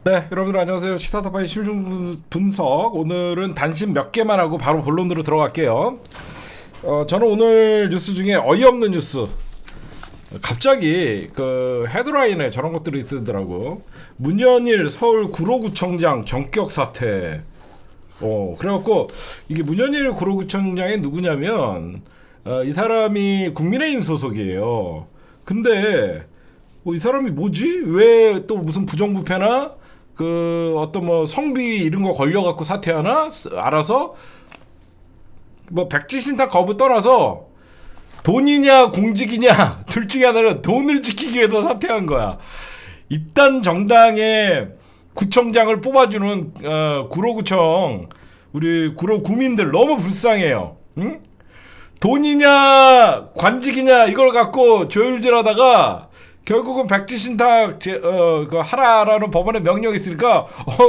네, 여러분들 안녕하세요. 시사타파의 심층 분석. 오늘은 단신 몇 개만 하고 바로 본론으로 들어갈게요. 저는 오늘 뉴스 중에 어이없는 뉴스. 갑자기 그 헤드라인에 저런 것들이 뜨더라고. 문현일 서울 구로구청장 전격 사퇴. 그래갖고 이게 문현일 구로구청장이 누구냐면 이 사람이 국민의힘 소속이에요. 근데 이 사람이 뭐지? 왜 또 무슨 부정부패나 그 어떤 뭐 성비 이런 거 걸려갖고 사퇴하나? 알아서 뭐 백지신탁 거부 떠나서 돈이냐 공직이냐 둘 중에 하나는 돈을 지키기 위해서 사퇴한 거야. 이딴 정당의 구청장을 뽑아주는 구로구청 우리 구로 구민들 너무 불쌍해요. 응? 돈이냐 관직이냐 이걸 갖고 조율질하다가 결국은 백지신탁 그 하라라는 법원의 명령이 있으니까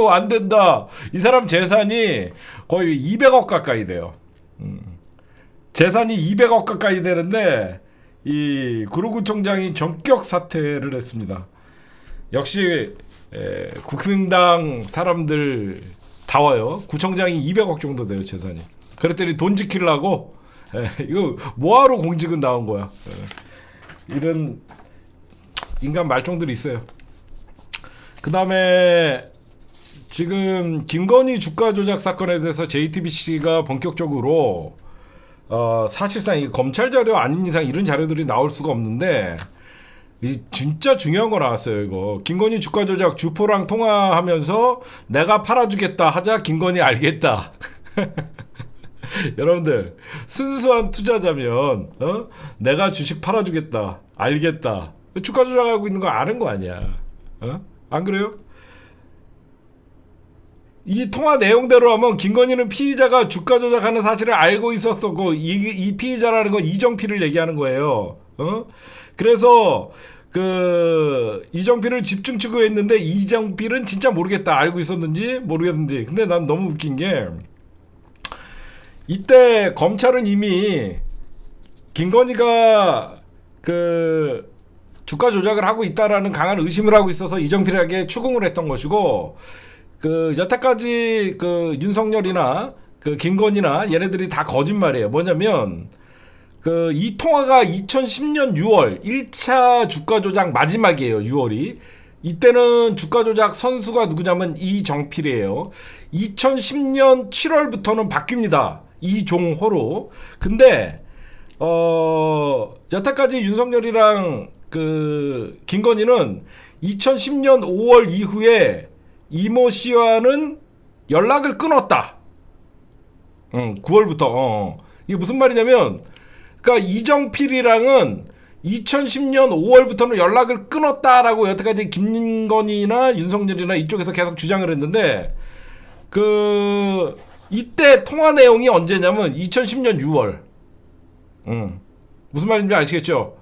안 된다. 이 사람 재산이 거의 200억 가까이 돼요. 재산이 200억 가까이 되는데 이 구로구청장이 전격 사퇴를 했습니다. 역시 국민당 사람들 다워요. 구청장이 200억 정도 돼요 재산이. 그랬더니 돈 지키려고 이거 뭐하러 공직은 나온 거야. 이런 인간 말종들이 있어요. 그 다음에 지금 김건희 주가 조작 사건에 대해서 JTBC가 본격적으로 사실상 이 검찰 자료 아닌 이상 이런 자료들이 나올 수가 없는데 이 진짜 중요한 거 나왔어요. 이거 김건희 주가 조작 주포랑 통화하면서 내가 팔아주겠다 하자 김건희 알겠다. 여러분들 순수한 투자자면 내가 주식 팔아주겠다 알겠다 주가 조작하고 있는 거 아는 거 아니야. 안 그래요? 이 통화 내용대로 하면 김건희는 피의자가 주가 조작하는 사실을 알고 있었었고 이 피의자라는 건 이정필을 얘기하는 거예요. 그래서 그 이정필을 집중 취급했는데 이정필은 진짜 모르겠다. 알고 있었는지 모르겠는지. 근데 난 너무 웃긴 게 이때 검찰은 이미 김건희가 그 주가 조작을 하고 있다라는 강한 의심을 하고 있어서 이정필에게 추궁을 했던 것이고 그 여태까지 그 윤석열이나 그 김건희나 얘네들이 다 거짓말이에요. 뭐냐면 그 이 통화가 2010년 6월 1차 주가 조작 마지막이에요. 6월이. 이때는 주가 조작 선수가 누구냐면 이정필이에요. 2010년 7월부터는 바뀝니다. 이종호로. 근데 여태까지 윤석열이랑 그 김건희는 2010년 5월 이후에 이모 씨와는 연락을 끊었다. 9월부터. 이게 무슨 말이냐면 그러니까 이정필이랑은 2010년 5월부터는 연락을 끊었다라고 여태까지 김건희나 윤석열이나 이쪽에서 계속 주장을 했는데 그 이때 통화 내용이 언제냐면 2010년 6월. 무슨 말인지 아시겠죠?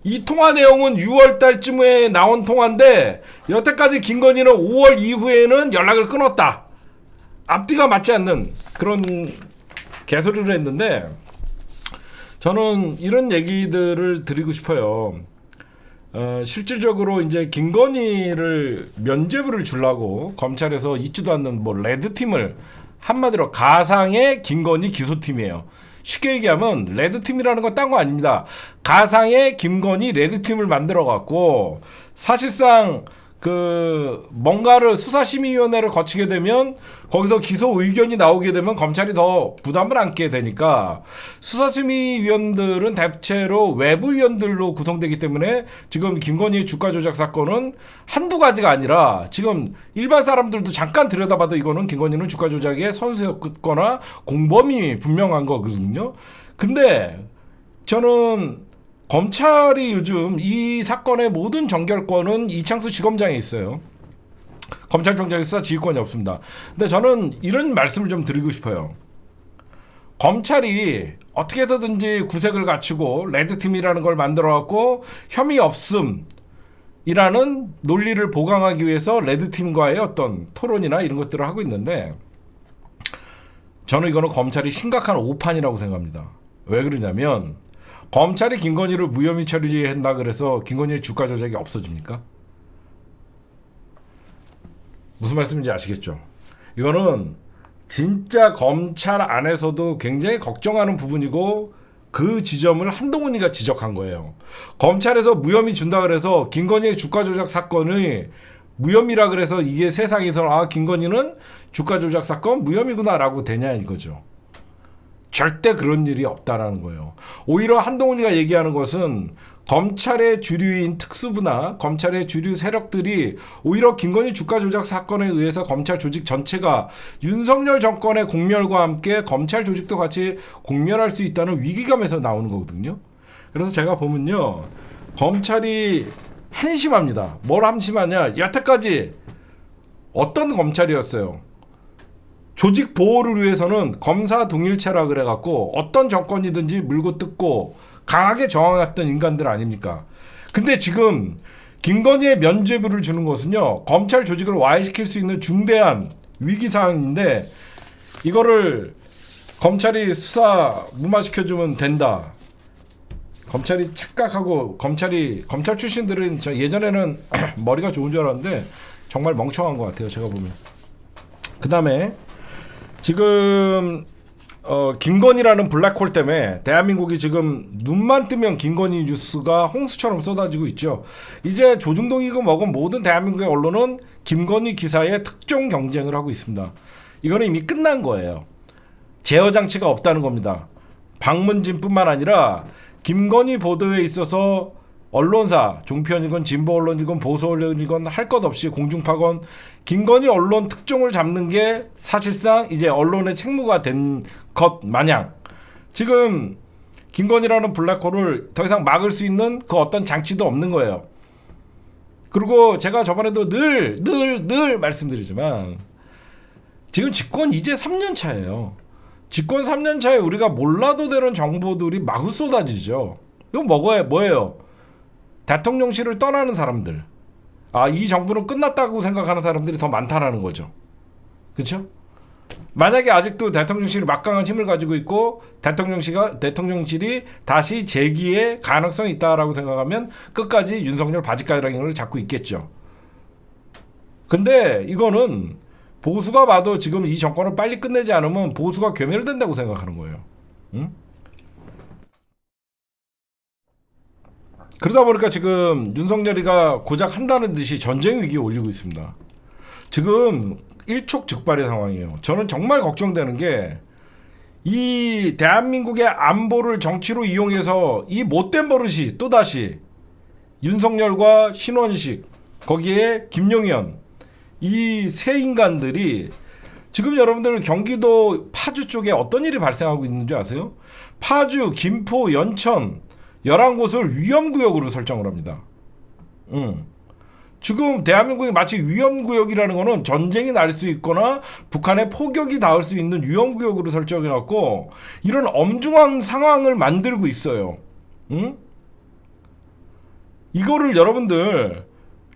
이 통화 내용은 6월 달쯤에 나온 통화인데 여태까지 김건희는 5월 이후에는 연락을 끊었다. 앞뒤가 맞지 않는 그런 개소리를 했는데 저는 이런 얘기들을 드리고 싶어요. 실질적으로 이제 김건희를 면죄부를 주려고 검찰에서 있지도 않는 뭐 레드팀을 한마디로 가상의 김건희 기소팀이에요. 쉽게 얘기하면 레드팀이라는 건 딴 거 아닙니다. 가상의 김건희 레드팀을 만들어 갖고 사실상 그 뭔가를 수사심의위원회를 거치게 되면 거기서 기소 의견이 나오게 되면 검찰이 더 부담을 안게 되니까 수사심의위원들은 대체로 외부위원들로 구성되기 때문에 지금 김건희 주가 조작 사건은 한두 가지가 아니라 지금 일반 사람들도 잠깐 들여다봐도 이거는 김건희는 주가 조작의 선수였거나 공범이 분명한 거거든요. 근데 저는 검찰이 요즘 이 사건의 모든 전결권은 이창수 지검장에 있어요. 검찰총장이 수사 지휘권이 없습니다. 근데 저는 이런 말씀을 좀 드리고 싶어요. 검찰이 어떻게 해서든지 구색을 갖추고 레드팀이라는 걸 만들어갖고 혐의 없음이라는 논리를 보강하기 위해서 레드팀과의 어떤 토론이나 이런 것들을 하고 있는데 저는 이거는 검찰이 심각한 오판이라고 생각합니다. 왜 그러냐면 검찰이 김건희를 무혐의 처리한다 그래서 김건희의 주가 조작이 없어집니까? 무슨 말씀인지 아시겠죠? 이거는 진짜 검찰 안에서도 굉장히 걱정하는 부분이고 그 지점을 한동훈이가 지적한 거예요. 검찰에서 무혐의 준다 그래서 김건희의 주가 조작 사건이 무혐의라 그래서 이게 세상에서 아 김건희는 주가 조작 사건 무혐의구나라고 되냐 이거죠. 절대 그런 일이 없다라는 거예요. 오히려 한동훈이가 얘기하는 것은 검찰의 주류인 특수부나 검찰의 주류 세력들이 오히려 김건희 주가 조작 사건에 의해서 검찰 조직 전체가 윤석열 정권의 공멸과 함께 검찰 조직도 같이 공멸할 수 있다는 위기감에서 나오는 거거든요. 그래서 제가 보면요. 검찰이 한심합니다. 뭘 한심하냐. 여태까지 어떤 검찰이었어요. 조직 보호를 위해서는 검사 동일체라 그래갖고 어떤 정권이든지 물고 뜯고 강하게 저항했던 인간들 아닙니까? 근데 지금 김건희의 면죄부를 주는 것은요. 검찰 조직을 와해시킬 수 있는 중대한 위기사항인데 이거를 검찰이 수사 무마시켜주면 된다. 검찰이 착각하고 검찰 출신들은 예전에는 머리가 좋은 줄 알았는데 정말 멍청한 것 같아요. 제가 보면. 그 다음에 지금 김건희라는 블랙홀 때문에 대한민국이 지금 눈만 뜨면 김건희 뉴스가 홍수처럼 쏟아지고 있죠. 이제 조중동이고 뭐고 모든 대한민국의 언론은 김건희 기사에 특종 경쟁을 하고 있습니다. 이거는 이미 끝난 거예요. 제어 장치가 없다는 겁니다. 방문진뿐만 아니라 김건희 보도에 있어서 언론사, 종편이건 진보 언론이건 보수 언론이건 할 것 없이 공중파건 김건희 언론 특종을 잡는 게 사실상 이제 언론의 책무가 된 것 마냥 지금 김건희라는 블랙홀을 더 이상 막을 수 있는 그 어떤 장치도 없는 거예요. 그리고 제가 저번에도 늘 말씀드리지만 지금 집권 이제 3년 차예요. 집권 3년 차에 우리가 몰라도 되는 정보들이 마구 쏟아지죠. 이건 뭐예요? 대통령실을 떠나는 사람들. 아, 이 정부는 끝났다고 생각하는 사람들이 더 많다라는 거죠. 그렇죠? 만약에 아직도 대통령실이 막강한 힘을 가지고 있고 대통령실이 다시 재기의 가능성이 있다라고 생각하면 끝까지 윤석열 바지가랑이를 잡고 있겠죠. 근데 이거는 보수가 봐도 지금 이 정권을 빨리 끝내지 않으면 보수가 괴멸된다고 생각하는 거예요. 응? 그러다 보니까 지금 윤석열이가 고작 한다는 듯이 전쟁 위기에 올리고 있습니다. 지금 일촉즉발의 상황이에요. 저는 정말 걱정되는 게 이 대한민국의 안보를 정치로 이용해서 이 못된 버릇이 또다시 윤석열과 신원식 거기에 김용현 이 세 인간들이 지금 여러분들 경기도 파주 쪽에 어떤 일이 발생하고 있는지 아세요? 파주, 김포, 연천 11곳을 위험구역으로 설정을 합니다. 지금 대한민국이 마치 위험구역이라는 거는 전쟁이 날 수 있거나 북한의 포격이 닿을 수 있는 위험구역으로 설정해갖고 이런 엄중한 상황을 만들고 있어요. 이거를 여러분들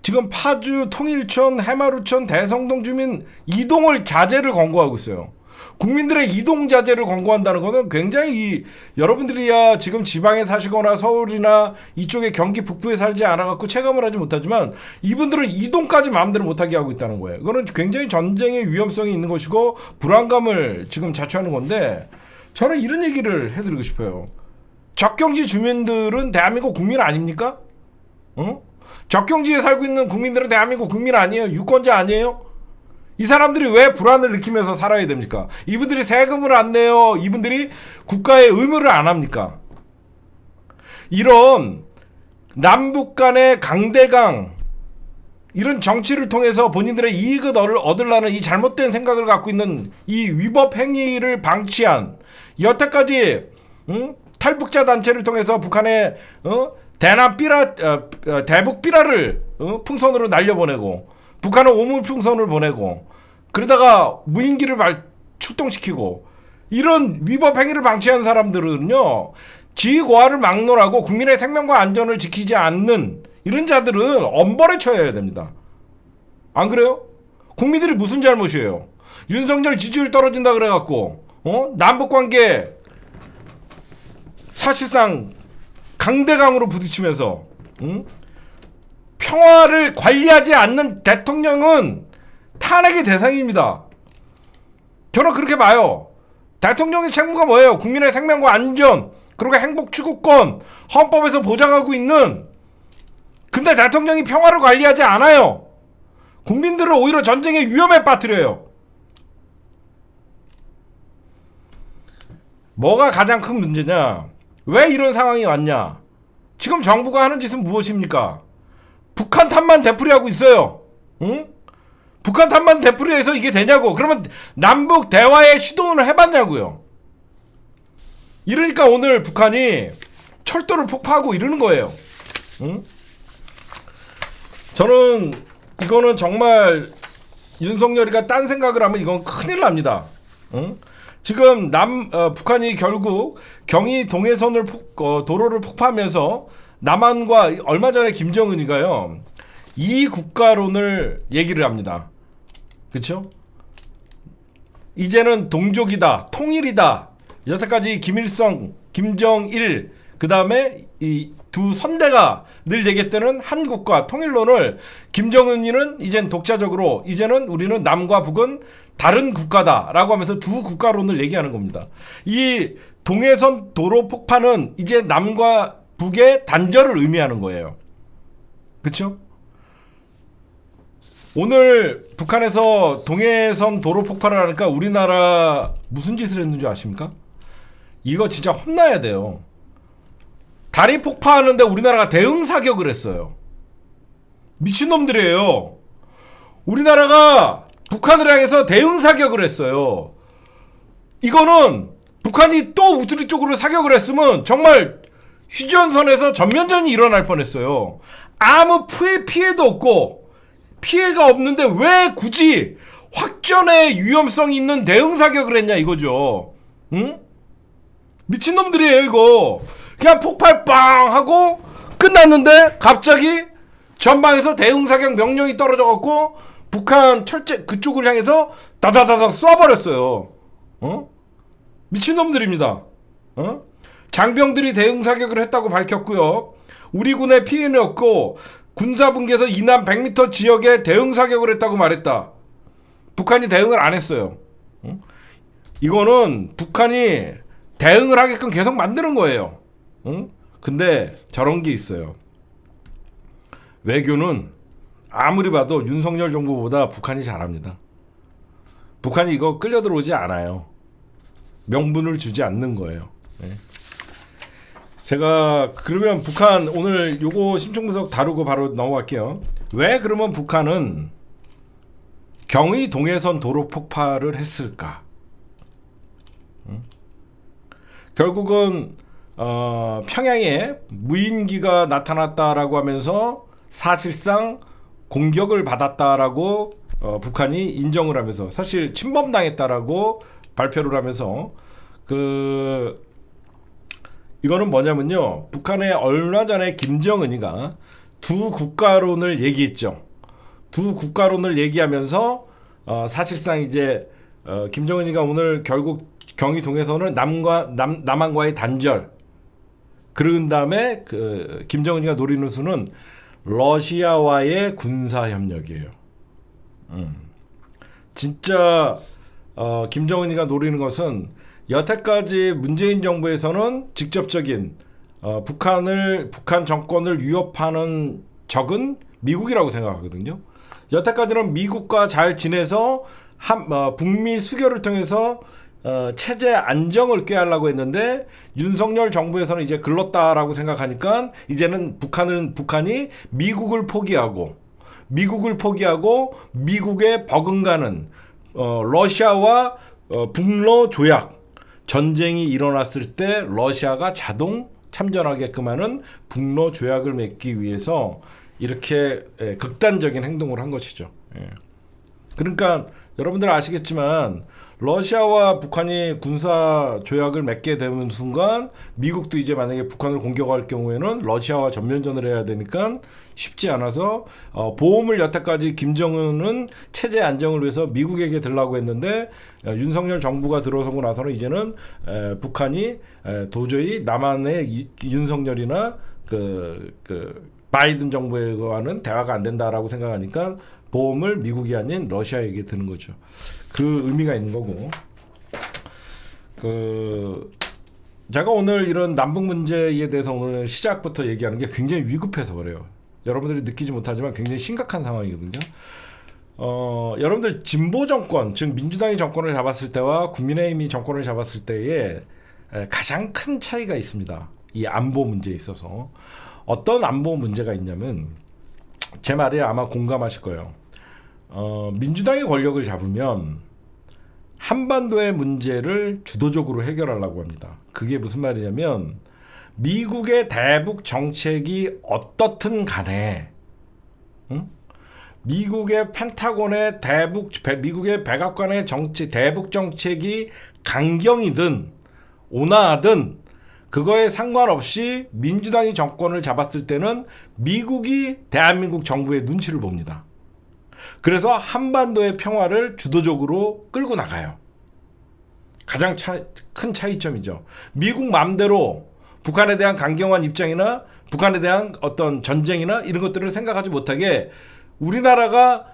지금 파주, 통일천, 해마루천, 대성동 주민 이동을 자제를 권고하고 있어요. 국민들의 이동 자제를 권고한다는 것은 굉장히 여러분들이야 지금 지방에 사시거나 서울이나 이쪽에 경기 북부에 살지 않아갖고 체감을 하지 못하지만 이분들은 이동까지 마음대로 못하게 하고 있다는 거예요. 이거는 굉장히 전쟁의 위험성이 있는 것이고 불안감을 지금 자초하는 건데 저는 이런 얘기를 해드리고 싶어요. 적경지 주민들은 대한민국 국민 아닙니까? 적경지에 살고 있는 국민들은 대한민국 국민 아니에요? 유권자 아니에요? 이 사람들이 왜 불안을 느끼면서 살아야 됩니까? 이분들이 세금을 안 내요. 이분들이 국가의 의무를 안 합니까? 이런 남북 간의 강대강 이런 정치를 통해서 본인들의 이익을 얻으려는 이 잘못된 생각을 갖고 있는 이 위법 행위를 방치한 여태까지 탈북자 단체를 통해서 북한의 대북 삐라를 풍선으로 날려보내고 북한은 오물풍선을 보내고 그러다가 무인기를 출동시키고 이런 위법 행위를 방치한 사람들은요 지휘고하를 막론하고 국민의 생명과 안전을 지키지 않는 이런 자들은 엄벌에 처해야 됩니다. 안 그래요? 국민들이 무슨 잘못이에요? 윤석열 지지율 떨어진다 그래갖고 남북관계 사실상 강대강으로 부딪히면서 평화를 관리하지 않는 대통령은 탄핵의 대상입니다. 저는 그렇게 봐요. 대통령의 책무가 뭐예요? 국민의 생명과 안전, 그리고 행복 추구권, 헌법에서 보장하고 있는. 근데 대통령이 평화를 관리하지 않아요. 국민들을 오히려 전쟁의 위험에 빠뜨려요. 뭐가 가장 큰 문제냐? 왜 이런 상황이 왔냐? 지금 정부가 하는 짓은 무엇입니까? 북한 탓만 되풀이하고 있어요. 응? 북한 탓만 되풀이해서 이게 되냐고. 그러면 남북 대화에 시도를 해봤냐고요. 이러니까 오늘 북한이 철도를 폭파하고 이러는 거예요. 응? 저는 이거는 정말 윤석열이가 딴 생각을 하면 이건 큰일 납니다. 응? 지금 북한이 결국 경의 동해선을 도로를 폭파하면서 남한과 얼마 전에 김정은이가요, 이 국가론을 얘기를 합니다. 그렇죠? 이제는 동족이다, 통일이다. 여태까지 김일성, 김정일, 그 다음에 이 두 선대가 늘 얘기했다는 한국과 통일론을 김정은이는 이젠 독자적으로, 이제는 우리는 남과 북은 다른 국가다라고 하면서 두 국가론을 얘기하는 겁니다. 이 동해선 도로 폭파는 이제 남과 북의 단절을 의미하는 거예요. 그렇죠? 오늘 북한에서 동해선 도로 폭발을 하니까 우리나라 무슨 짓을 했는 줄 아십니까? 이거 진짜 혼나야 돼요. 다리 폭파하는데 우리나라가 대응 사격을 했어요. 미친놈들이에요. 우리나라가 북한을 향해서 대응 사격을 했어요. 이거는 북한이 또 우수리 쪽으로 사격을 했으면 정말 휴전선에서 전면전이 일어날 뻔했어요. 아무 피해도 없고, 피해가 없는데 왜 굳이 확전의 위험성이 있는 대응 사격을 했냐 이거죠. 응? 미친놈들이에요 이거. 그냥 폭발 빵 하고 끝났는데 갑자기 전방에서 대응 사격 명령이 떨어져갖고 북한 철제 그쪽을 향해서 다다다닥 쏴버렸어요. 어? 미친놈들입니다. 어? 장병들이 대응 사격을 했다고 밝혔고요. 우리 군에 피해는 없고 군사분계에서 이남 100m 지역에 대응 사격을 했다고 말했다. 북한이 대응을 안 했어요. 어? 이거는 북한이 대응을 하게끔 계속 만드는 거예요. 응? 근데 저런 게 있어요. 외교는 아무리 봐도 윤석열 정부보다 북한이 잘합니다. 북한이 이거 끌려 들어오지 않아요. 명분을 주지 않는 거예요. 네. 제가 그러면 북한 오늘 요거 심층분석 다루고 바로 넘어갈게요. 왜 그러면 북한은 경의 동해선 도로 폭발을 했을까? 응? 결국은 평양에 무인기가 나타났다라고 하면서 사실상 공격을 받았다라고 북한이 인정을 하면서 사실 침범당했다라고 발표를 하면서 이거는 뭐냐면요, 북한에 얼마 전에 김정은이가 두 국가론을 얘기했죠. 두 국가론을 얘기하면서 사실상 이제 김정은이가 오늘 결국 경의 동해선을 남한과의 단절, 그런 다음에 김정은이가 노리는 수는 러시아와의 군사 협력이에요. 진짜 김정은이가 노리는 것은 여태까지 문재인 정부에서는 직접적인 북한 정권을 위협하는 적은 미국이라고 생각하거든요. 여태까지는 미국과 잘 지내서 북미 수교를 통해서 체제 안정을 꾀하려고 했는데 윤석열 정부에서는 이제 글렀다라고 생각하니까 이제는 북한이 미국을 포기하고 미국에 버금가는 러시아와 북러 조약, 전쟁이 일어났을 때 러시아가 자동 참전하게끔 하는 북러 조약을 맺기 위해서 이렇게 극단적인 행동을 한 것이죠. 그러니까 여러분들 아시겠지만 러시아와 북한이 군사 조약을 맺게 되는 순간 미국도 이제 만약에 북한을 공격할 경우에는 러시아와 전면전을 해야 되니까 쉽지 않아서 보험을 여태까지 김정은은 체제 안정을 위해서 미국에게 들라고 했는데 윤석열 정부가 들어서고 나서는 이제는 북한이 도저히 남한의 윤석열이나 바이든 정부와는 대화가 안 된다라고 생각하니까 보험을 미국이 아닌 러시아에게 드는 거죠. 그 의미가 있는 거고. 제가 오늘 이런 남북 문제에 대해서 오늘 시작부터 얘기하는 게 굉장히 위급해서 그래요. 여러분들이 느끼지 못하지만 굉장히 심각한 상황이거든요. 여러분들 진보 정권, 즉 민주당이 정권을 잡았을 때와 국민의힘이 정권을 잡았을 때에 가장 큰 차이가 있습니다. 이 안보 문제에 있어서. 어떤 안보 문제가 있냐면, 제 말에 아마 공감하실 거예요. 민주당이 권력을 잡으면 한반도의 문제를 주도적으로 해결하려고 합니다. 그게 무슨 말이냐면, 미국의 대북 정책이 어떻든 간에, 미국의 펜타곤의 미국의 백악관의 대북 정책이 강경이든 온화하든 그거에 상관없이 민주당이 정권을 잡았을 때는 미국이 대한민국 정부의 눈치를 봅니다. 그래서 한반도의 평화를 주도적으로 끌고 나가요. 가장 큰 차이점이죠. 미국 맘대로 북한에 대한 강경한 입장이나 북한에 대한 어떤 전쟁이나 이런 것들을 생각하지 못하게 우리나라가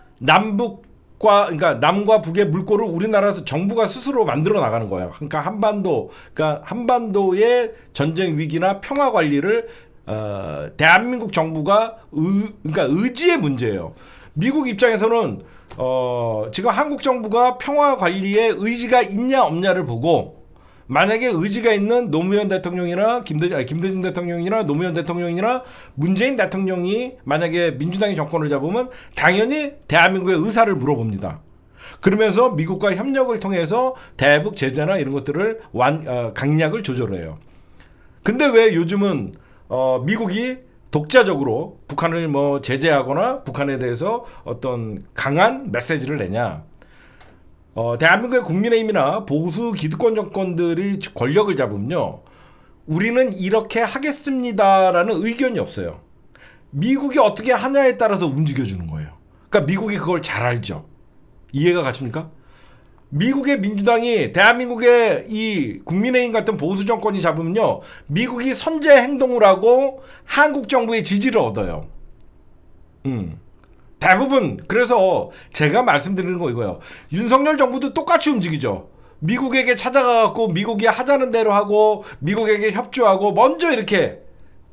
그러니까 남과 북의 물꼬를 우리나라에서 정부가 스스로 만들어 나가는 거예요. 그러니까 한반도의 전쟁 위기나 평화 관리를 대한민국 정부가 그러니까 의지의 문제예요. 미국 입장에서는 지금 한국 정부가 평화 관리에 의지가 있냐 없냐를 보고, 만약에 의지가 있는 노무현 대통령이나 김대중 대통령이나 노무현 대통령이나 문재인 대통령이 만약에 민주당이 정권을 잡으면 당연히 대한민국의 의사를 물어봅니다. 그러면서 미국과 협력을 통해서 대북 제재나 이런 것들을 강약을 조절해요. 근데 왜 요즘은 미국이 독자적으로 북한을 제재하거나 북한에 대해서 어떤 강한 메시지를 내냐? 대한민국의 국민의힘이나 보수 기득권 정권들이 권력을 잡으면요, 우리는 이렇게 하겠습니다라는 의견이 없어요. 미국이 어떻게 하냐에 따라서 움직여주는 거예요. 그러니까 미국이 그걸 잘 알죠. 이해가 가십니까? 미국의 민주당이 대한민국의 이 국민의힘 같은 보수 정권이 잡으면요, 미국이 선제 행동을 하고 한국 정부의 지지를 얻어요. 대부분. 그래서 제가 말씀드리는 거 이거예요. 윤석열 정부도 똑같이 움직이죠. 미국에게 찾아가갖고 미국이 하자는 대로 하고 미국에게 협조하고 먼저 이렇게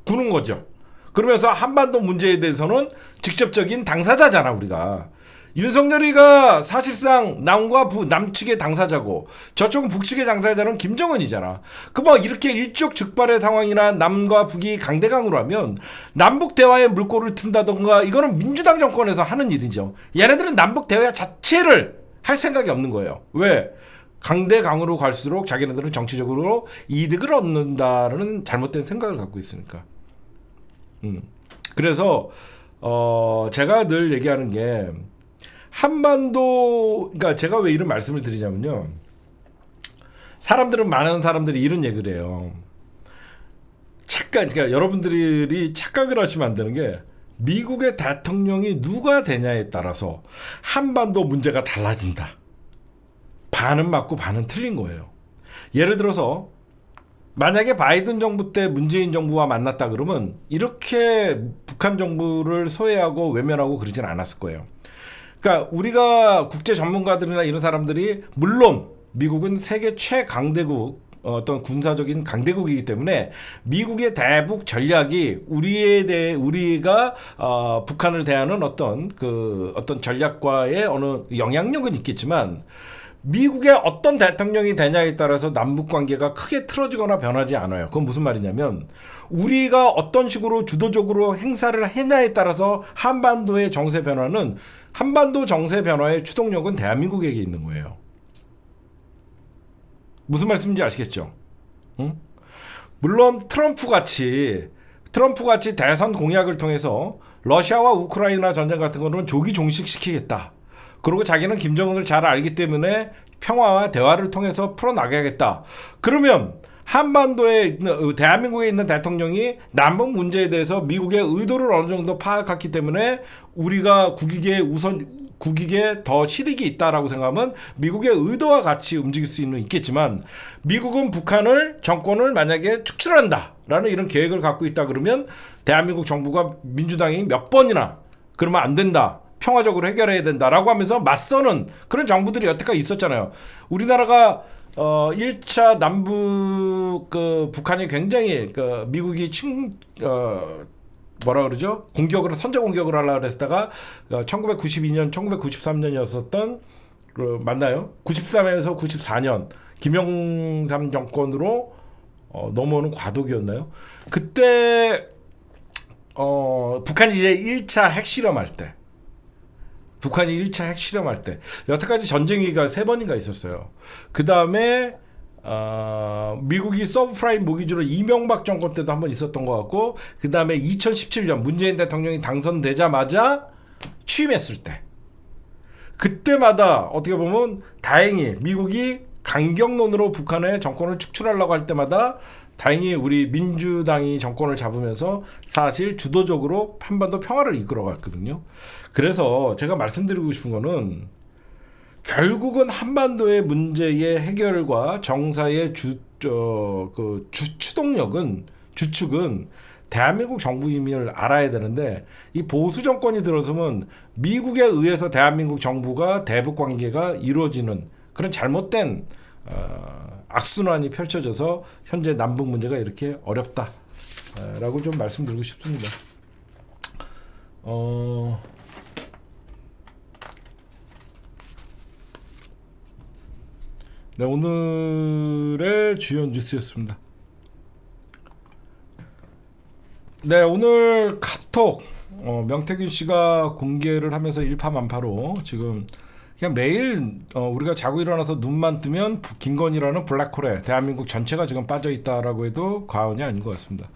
구는 거죠. 그러면서 한반도 문제에 대해서는 직접적인 당사자잖아, 우리가. 윤석열이가 사실상 남측의 당사자고 저쪽은 북측의 당사자는 김정은이잖아. 이렇게 일촉즉발의 상황이나 남과 북이 강대강으로 하면 남북 대화에 물꼬를 튼다던가, 이거는 민주당 정권에서 하는 일이죠. 얘네들은 남북 대화 자체를 할 생각이 없는 거예요. 왜? 강대강으로 갈수록 자기네들은 정치적으로 이득을 얻는다는 잘못된 생각을 갖고 있으니까. 그래서 제가 늘 얘기하는 게, 그러니까 제가 왜 이런 말씀을 드리냐면요, 많은 사람들이 이런 얘기를 해요. 그러니까 여러분들이 착각을 하시면 안 되는 게, 미국의 대통령이 누가 되냐에 따라서 한반도 문제가 달라진다. 반은 맞고 반은 틀린 거예요. 예를 들어서 만약에 바이든 정부 때 문재인 정부와 만났다 그러면 이렇게 북한 정부를 소외하고 외면하고 그러진 않았을 거예요. 그러니까 우리가 국제 전문가들이나 이런 사람들이, 물론 미국은 세계 최강대국, 어떤 군사적인 강대국이기 때문에 미국의 대북 전략이 우리가 북한을 대하는 어떤 전략과의 어느 영향력은 있겠지만, 미국의 어떤 대통령이 되냐에 따라서 남북 관계가 크게 틀어지거나 변하지 않아요. 그건 무슨 말이냐면, 우리가 어떤 식으로 주도적으로 행사를 했냐에 따라서 한반도 정세 변화의 추동력은 대한민국에게 있는 거예요. 무슨 말씀인지 아시겠죠? 응? 물론 트럼프 같이 대선 공약을 통해서 러시아와 우크라이나 전쟁 같은 거는 조기 종식시키겠다. 그리고 자기는 김정은을 잘 알기 때문에 평화와 대화를 통해서 풀어나가야겠다. 그러면 대한민국에 있는 대통령이 남북 문제에 대해서 미국의 의도를 어느 정도 파악했기 때문에 우리가 국익에 더 실익이 있다라고 생각하면 미국의 의도와 같이 움직일 수 있겠지만, 미국은 정권을 만약에 축출한다라는 이런 계획을 갖고 있다 그러면 대한민국 정부가 민주당이 몇 번이나 그러면 안 된다, 평화적으로 해결해야 된다라고 하면서 맞서는 그런 정부들이 여태까지 있었잖아요. 우리나라가 1차 남북 북한이 굉장히 미국이 뭐라 그러죠? 선제 공격을 하려고 했다가 1992년, 1993년이었었던 맞나요? 93에서 94년 김영삼 정권으로 넘어오는 과도기였나요? 그때 북한이 이제 1차 핵실험할 때 여태까지 전쟁위가 3번인가 있었어요. 그 다음에 미국이 서브프라임 모기지로 이명박 정권 때도 한번 있었던 것 같고, 그 다음에 2017년 문재인 대통령이 당선되자마자 취임했을 때, 그때마다 어떻게 보면 다행히 미국이 강경론으로 북한의 정권을 축출하려고 할 때마다 다행히 우리 민주당이 정권을 잡으면서 사실 주도적으로 한반도 평화를 이끌어갔거든요. 그래서 제가 말씀드리고 싶은 거는 결국은 한반도의 문제의 해결과 정사의 주축은 대한민국 정부임을 알아야 되는데, 이 보수 정권이 들어서면 미국에 의해서 대한민국 정부가 대북 관계가 이루어지는 그런 잘못된 악순환이 펼쳐져서 현재 남북 문제가 이렇게 어렵다라고 좀 말씀드리고 싶습니다. 네, 오늘의 주요 뉴스였습니다. 네, 오늘 카톡 명태균 씨가 공개를 하면서 일파만파로 지금 그냥 매일 우리가 자고 일어나서 눈만 뜨면 김건희라는 블랙홀에 대한민국 전체가 지금 빠져있다라고 해도 과언이 아닌 것 같습니다.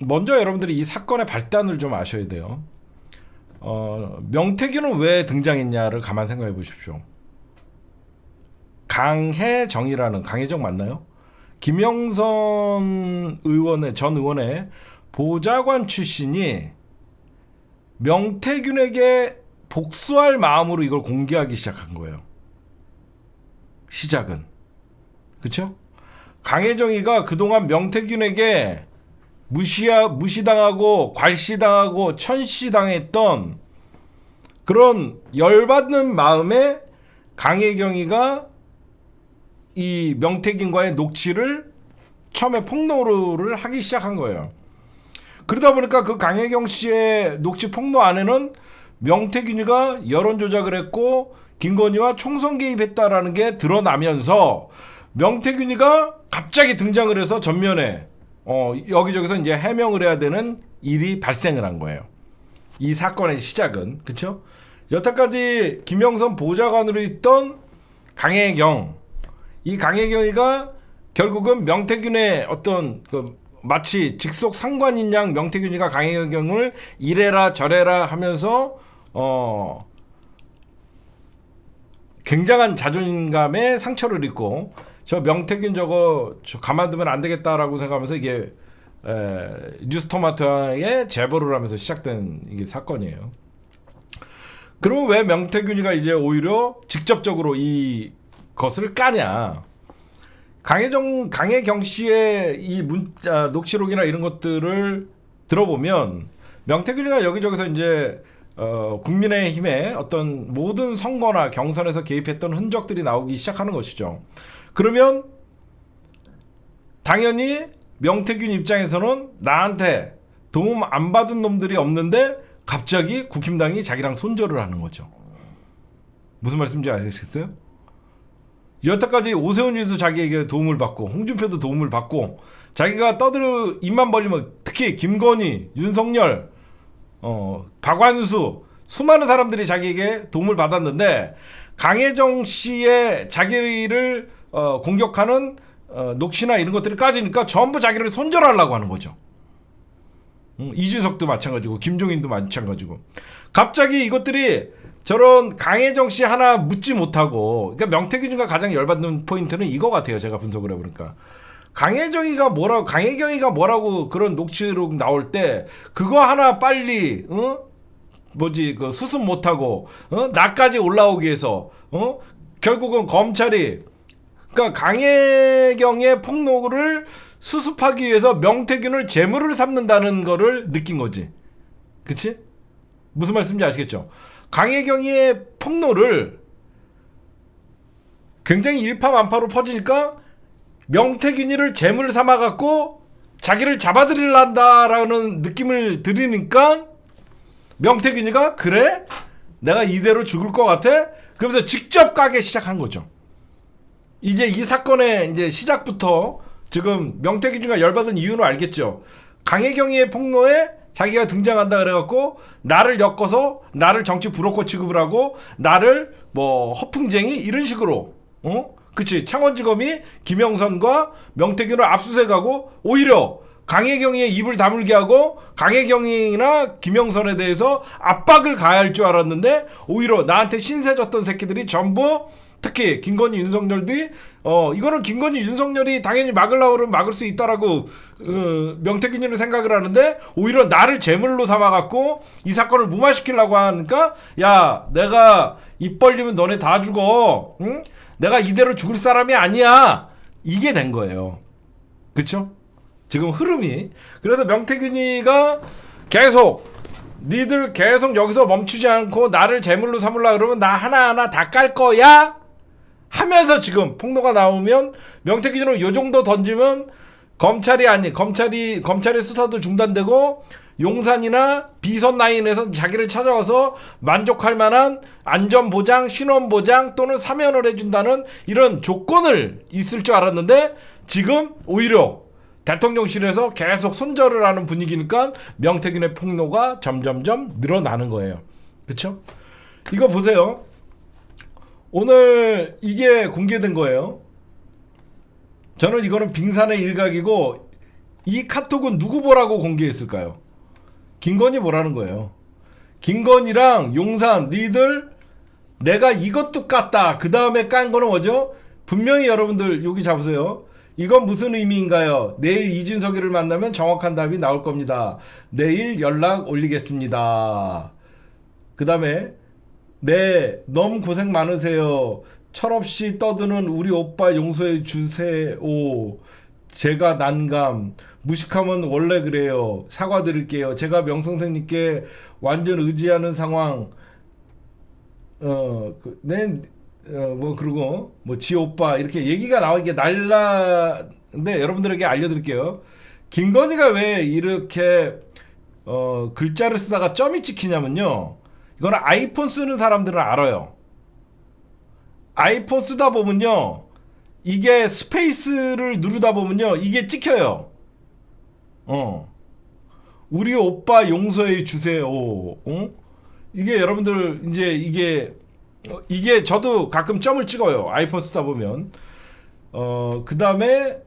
먼저 여러분들이 이 사건의 발단을 좀 아셔야 돼요. 명태균은 왜 등장했냐를 가만 생각해 보십시오. 강혜정이라는, 강혜정 맞나요? 김영선 전 의원의 보좌관 출신이 명태균에게 복수할 마음으로 이걸 공개하기 시작한 거예요. 시작은. 그쵸? 강혜정이가 그동안 명태균에게 무시당하고 괄시당하고 천시당했던 그런 열받는 마음에 강혜경이가 이 명태균과의 녹취를 처음에 폭로를 하기 시작한 거예요. 그러다 보니까 그 강혜경 씨의 녹취 폭로 안에는 명태균이가 여론 조작을 했고 김건희와 총선 개입했다라는 게 드러나면서 명태균이가 갑자기 등장을 해서 전면에 여기저기서 이제 해명을 해야 되는 일이 발생을 한 거예요. 이 사건의 시작은, 그쵸? 여태까지 김영선 보좌관으로 있던 강혜경, 이 강혜경이가 결국은 명태균의 어떤 마치 직속 상관인 양 명태균이가 강혜경을 이래라 저래라 하면서 굉장한 자존감에 상처를 입고 저 명태균 저거 가만두면 안 되겠다라고 생각하면서 이게 뉴스토마토에 제보를 하면서 시작된 이게 사건이에요. 그러면 왜 명태균이가 이제 오히려 직접적으로 이 것을 까냐? 강혜경 씨의 이 문자 녹취록이나 이런 것들을 들어보면 명태균이가 여기저기서 이제 국민의힘의 어떤 모든 선거나 경선에서 개입했던 흔적들이 나오기 시작하는 것이죠. 그러면 당연히 명태균 입장에서는 나한테 도움 안 받은 놈들이 없는데 갑자기 국힘당이 자기랑 손절을 하는 거죠. 무슨 말씀인지 아시겠어요? 여태까지 오세훈이도 자기에게 도움을 받고 홍준표도 도움을 받고 자기가 입만 벌리면 특히 김건희, 윤석열, 박완수 수많은 사람들이 자기에게 도움을 받았는데 강혜정 씨의 자기를 공격하는 녹취나 이런 것들이 까지니까 전부 자기를 손절하려고 하는 거죠. 이준석도 마찬가지고 김종인도 마찬가지고 갑자기 이것들이 저런 강혜정 씨 하나 묻지 못하고, 그러니까 명태균이가 가장 열받는 포인트는 이거 같아요. 제가 분석을 해보니까 강혜경이가 뭐라고 그런 녹취록 나올 때 그거 하나 빨리 그 수습 못하고 나까지 올라오기 위해서 결국은 검찰이 그러니까 강혜경의 폭로를 수습하기 위해서 명태균을 재물을 삼는다는 거를 느낀 거지. 그치? 무슨 말씀인지 아시겠죠? 강혜경의 폭로를 굉장히 일파만파로 퍼지니까 명태균이를 제물 삼아갖고 자기를 잡아들이려한다라는 느낌을 들으니까 명태균이가 그래? 내가 이대로 죽을 것 같아? 그러면서 직접 까기 시작한 거죠. 이제 이 사건의 이제 시작부터 지금 명태균이가 열받은 이유는 알겠죠. 강혜경의 폭로에 자기가 등장한다 그래갖고 나를 엮어서 나를 정치 브로커 취급을 하고 나를 뭐 허풍쟁이 이런 식으로 그치 창원지검이 김영선과 명태균을 압수수색하고 오히려 강혜경의 입을 다물게 하고 강혜경이나 김영선에 대해서 압박을 가할 줄 알았는데 오히려 나한테 신세 졌던 새끼들이 전부 특히 김건희 윤석열들이 이거는 김건희 윤석열이 당연히 막으려고 그러면 막을 수 있다라고 명태균이는 생각을 하는데 오히려 나를 제물로 삼아갖고 이 사건을 무마시키려고 하니까 야 내가 입 벌리면 너네 다 죽어 응? 내가 이대로 죽을 사람이 아니야 이게 된 거예요. 그쵸? 지금 흐름이 그래서 명태균이가 계속 니들 계속 여기서 멈추지 않고 나를 제물로 삼으려고 그러면 나 하나하나 다 깔 거야 하면서 지금 폭로가 나오면 명태균으로 요 정도 던지면 검찰의 수사도 중단되고 용산이나 비선 라인에서 자기를 찾아와서 만족할 만한 안전보장, 신원보장 또는 사면을 해준다는 이런 조건을 있을 줄 알았는데 지금 오히려 대통령실에서 계속 손절을 하는 분위기니까 명태균의 폭로가 점점점 늘어나는 거예요. 그쵸? 이거 보세요. 오늘 이게 공개된 거예요. 저는 이거는 빙산의 일각이고 이 카톡은 누구 보라고 공개했을까요? 김건희 보라는 거예요. 김건희랑 용산 니들 내가 이것도 깠다. 그 다음에 깐 거는 뭐죠? 분명히 여러분들 여기 잡으세요. 이건 무슨 의미인가요? 내일 이준석이를 만나면 정확한 답이 나올 겁니다. 내일 연락 올리겠습니다. 그 다음에 네 너무 고생 많으세요. 철없이 떠드는 우리 오빠 용서해 주세요. 제가 난감 무식하면 원래 그래요. 사과드릴게요. 제가 명성생님께 완전 의지하는 상황 그리고 지 오빠 이렇게 얘기가 나오게 날라는데 여러분들에게 알려드릴게요. 김건희가 왜 이렇게 글자를 쓰다가 점이 찍히냐면요. 이거는 아이폰 쓰는 사람들은 알아요. 아이폰 쓰다 보면요. 이게 스페이스를 누르다 보면요. 이게 찍혀요. 우리 오빠 용서해 주세요. 이게 여러분들 이제 이게 저도 가끔 점을 찍어요. 아이폰 쓰다 보면. 그 다음에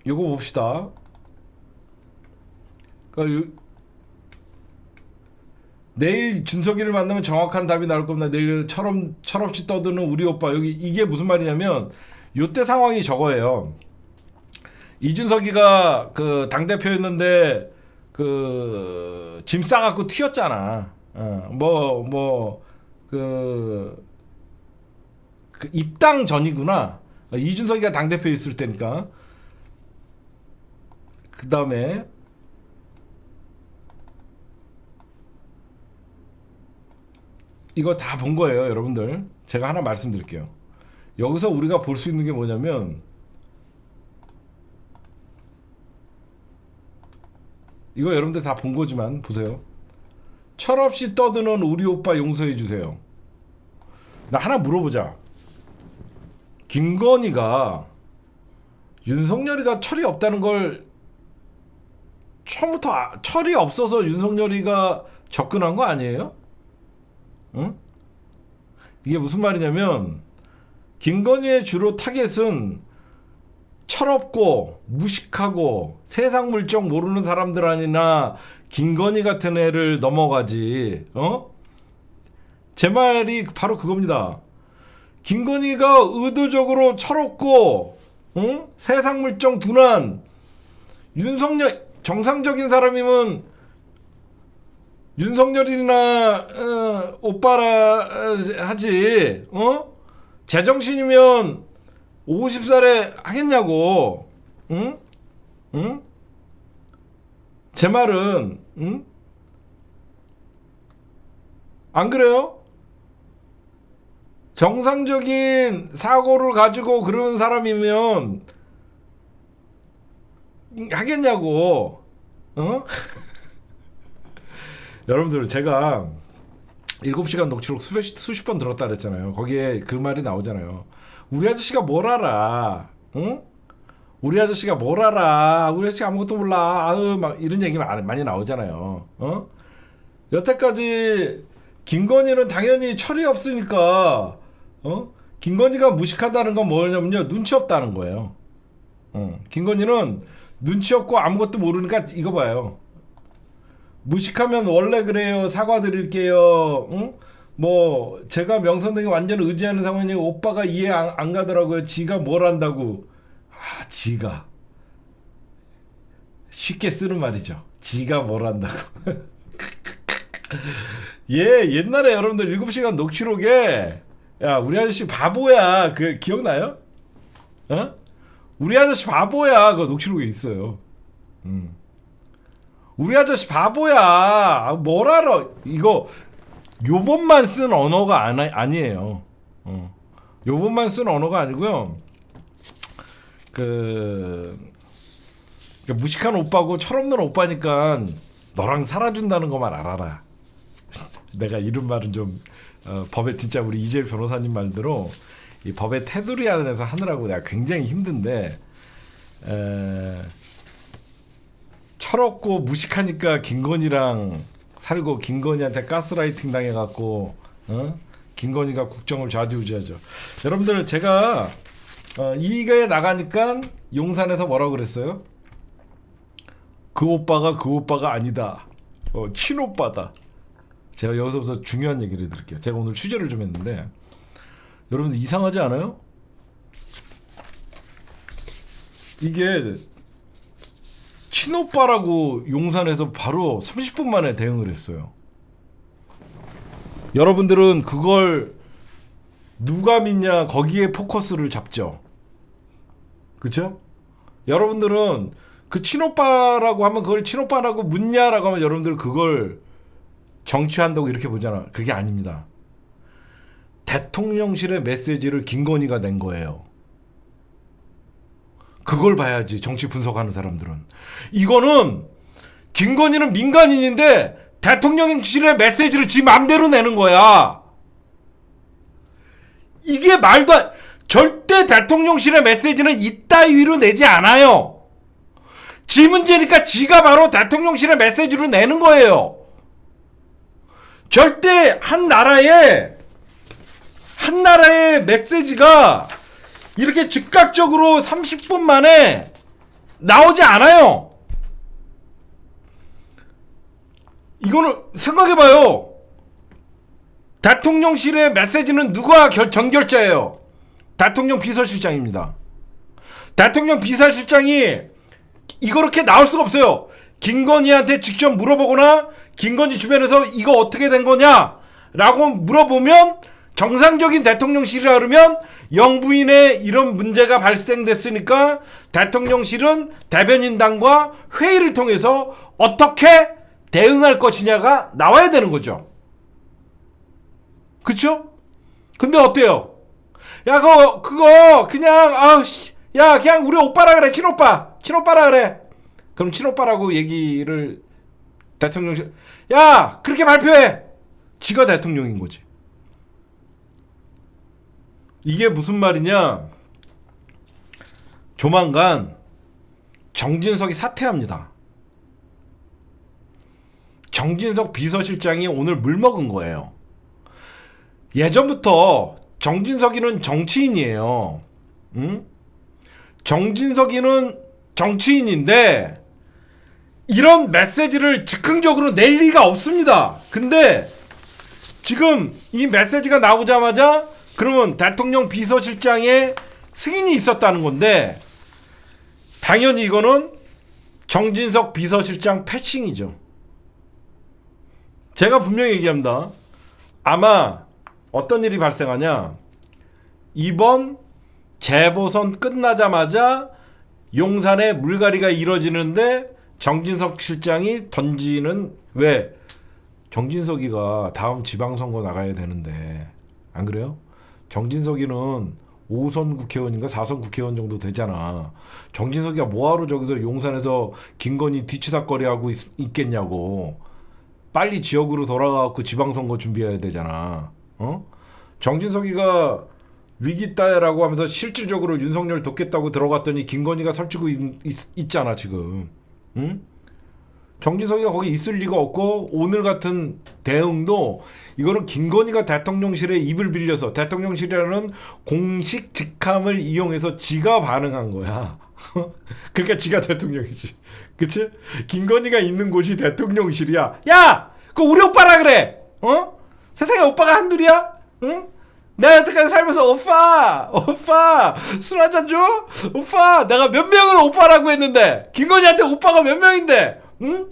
요거 봅시다. 그러니까 내일 준석이를 만나면 정확한 답이 나올 겁니다. 내일 철없이 떠드는 우리 오빠. 여기 이게 무슨 말이냐면 요때 상황이 저거예요. 이준석이가 그 당대표였는데 그 짐 싸갖고 튀었잖아. 그 입당 전이구나. 이준석이가 당대표에 있을 때니까. 그 다음에 이거 다 본 거예요, 여러분들. 제가 하나 말씀드릴게요. 여기서 우리가 볼 수 있는 게 뭐냐면 이거 여러분들 다 본 거지만 보세요. 철없이 떠드는 우리 오빠 용서해 주세요. 나 하나 물어보자. 김건희가 윤석열이가 철이 없다는 걸 처음부터 철이 없어서 윤석열이가 접근한 거 아니에요? 응? 이게 무슨 말이냐면 김건희의 주로 타겟은 철없고 무식하고 세상 물정 모르는 사람들 아니나 김건희 같은 애를 넘어가지. 제 말이 바로 그겁니다. 김건희가 의도적으로 철없고 세상 물정 둔한 윤석열 정상적인 사람이면 윤석열이나 오빠라 하지. 제정신이면 50살에 하겠냐고. 응? 제 말은 안 그래요? 정상적인 사고를 가지고 그런 사람이면 하겠냐고. 어? 여러분들 제가 7시간 녹취록 수십 번 들었다 그랬잖아요. 거기에 그 말이 나오잖아요. 우리 아저씨가 뭘 알아? 응? 우리 아저씨가 뭘 알아? 우리 아저씨 아무것도 몰라. 아유, 막 이런 얘기 많이 나오잖아요. 어? 여태까지 김건희는 당연히 철이 없으니까 김건희가 무식하다는 건 뭐냐면요, 눈치 없다는 거예요. 김건희는 눈치 없고 아무것도 모르니까 이거 봐요. 무식하면 원래 그래요. 사과드릴게요. 응? 뭐 제가 명성되게 완전 의지하는 상황이니 오빠가 이해 안 가더라고요. 지가 뭘 안다고. 아, 지가 쉽게 쓰는 말이죠. 지가 뭘 안다고. 예, 옛날에 여러분들 7시간 녹취록에 야, 우리 아저씨 바보야. 그 기억나요? 어? 우리 아저씨 바보야. 그 녹취록에 있어요. 우리 아저씨 바보야. 뭘 알아? 이거 요번만 쓴 언어가 아니에요. 요번만 쓴 언어가 아니고요. 무식한 오빠고 철없는 오빠니까 너랑 살아준다는 것만 알아라. 내가 이런 말은 좀 법에 진짜 우리 이재일 변호사님 말대로 이 법의 테두리 안에서 하느라고 내가 굉장히 힘든데 철없고 무식하니까 김건희랑 살고 김건희한테 가스라이팅 당해갖고 김건희가 국정을 좌지우지하죠. 여러분들 제가 이게 나가니까 용산에서 뭐라고 그랬어요? 그 오빠가 아니다. 친오빠다. 제가 여기서부터 중요한 얘기를 해드릴게요. 제가 오늘 취재를 좀 했는데 여러분들 이상하지 않아요? 이게 친오빠라고 용산에서 바로 30분 만에 대응을 했어요. 여러분들은 그걸 누가 믿냐 거기에 포커스를 잡죠. 그쵸? 여러분들은 그 친오빠라고 하면 그걸 친오빠라고 묻냐라고 하면 여러분들 그걸 정치한다고 이렇게 보잖아. 그게 아닙니다. 대통령실의 메시지를 김건희가 낸 거예요. 그걸 봐야지 정치 분석하는 사람들은. 이거는 김건희는 민간인인데 대통령실의 메시지를 지 맘대로 내는 거야. 이게 말도 절대 대통령실의 메시지는 이따위로 내지 않아요. 지 문제니까 지가 바로 대통령실의 메시지로 내는 거예요. 절대 한 나라의 메시지가 이렇게 즉각적으로 30분 만에 나오지 않아요. 이거는 생각해봐요. 대통령실의 메시지는 누가 전결자예요? 대통령 비서실장입니다. 대통령 비서실장이 이렇게 나올 수가 없어요. 김건희한테 직접 물어보거나 김건희 주변에서 이거 어떻게 된 거냐 라고 물어보면 정상적인 대통령실이라 그러면 영부인의 이런 문제가 발생됐으니까 대통령실은 대변인단과 회의를 통해서 어떻게 대응할 것이냐가 나와야 되는 거죠. 그쵸? 근데 어때요? 야, 그거 그냥 야, 그냥 우리 오빠라 그래. 친오빠라 그래. 그럼 친오빠라고 얘기를 대통령실 야, 그렇게 발표해. 지가 대통령인 거지. 이게 무슨 말이냐? 조만간 정진석이 사퇴합니다. 정진석 비서실장이 오늘 물 먹은 거예요. 예전부터 정진석이는 정치인이에요. 응? 정진석이는 정치인인데 이런 메시지를 즉흥적으로 낼 리가 없습니다. 근데 지금 이 메시지가 나오자마자 그러면 대통령 비서실장의 승인이 있었다는 건데 당연히 이거는 정진석 비서실장 패싱이죠. 제가 분명히 얘기합니다. 아마 어떤 일이 발생하냐, 이번 재보선 끝나자마자 용산에 물갈이가 이뤄지는데 정진석 실장이 던지는 왜 정진석이가 다음 지방선거 나가야 되는데 안 그래요? 정진석이는 5선 국회의원인가 4선 국회의원 정도 되잖아. 정진석이가 뭐하러 저기서 용산에서 김건희 뒤치다거리하고 있겠냐고. 빨리 지역으로 돌아가고 지방선거 준비해야 되잖아. 어? 정진석이가 위기 따라고 하면서 실질적으로 윤석열 돕겠다고 들어갔더니 김건희가 설치고 있잖아 지금. 응? 정진석이가 거기 있을 리가 없고 오늘 같은 대응도 이거는 김건희가 대통령실에 입을 빌려서 대통령실이라는 공식 직함을 이용해서 지가 반응한 거야. 그러니까 지가 대통령이지. 그치? 김건희가 있는 곳이 대통령실이야. 야! 그거 우리 오빠라 그래! 어? 세상에 오빠가 한둘이야? 응? 내가 여태까지 살면서 오빠 술 한잔 줘? 오빠 내가 몇 명을 오빠라고 했는데 김건희한테 오빠가 몇 명인데 응?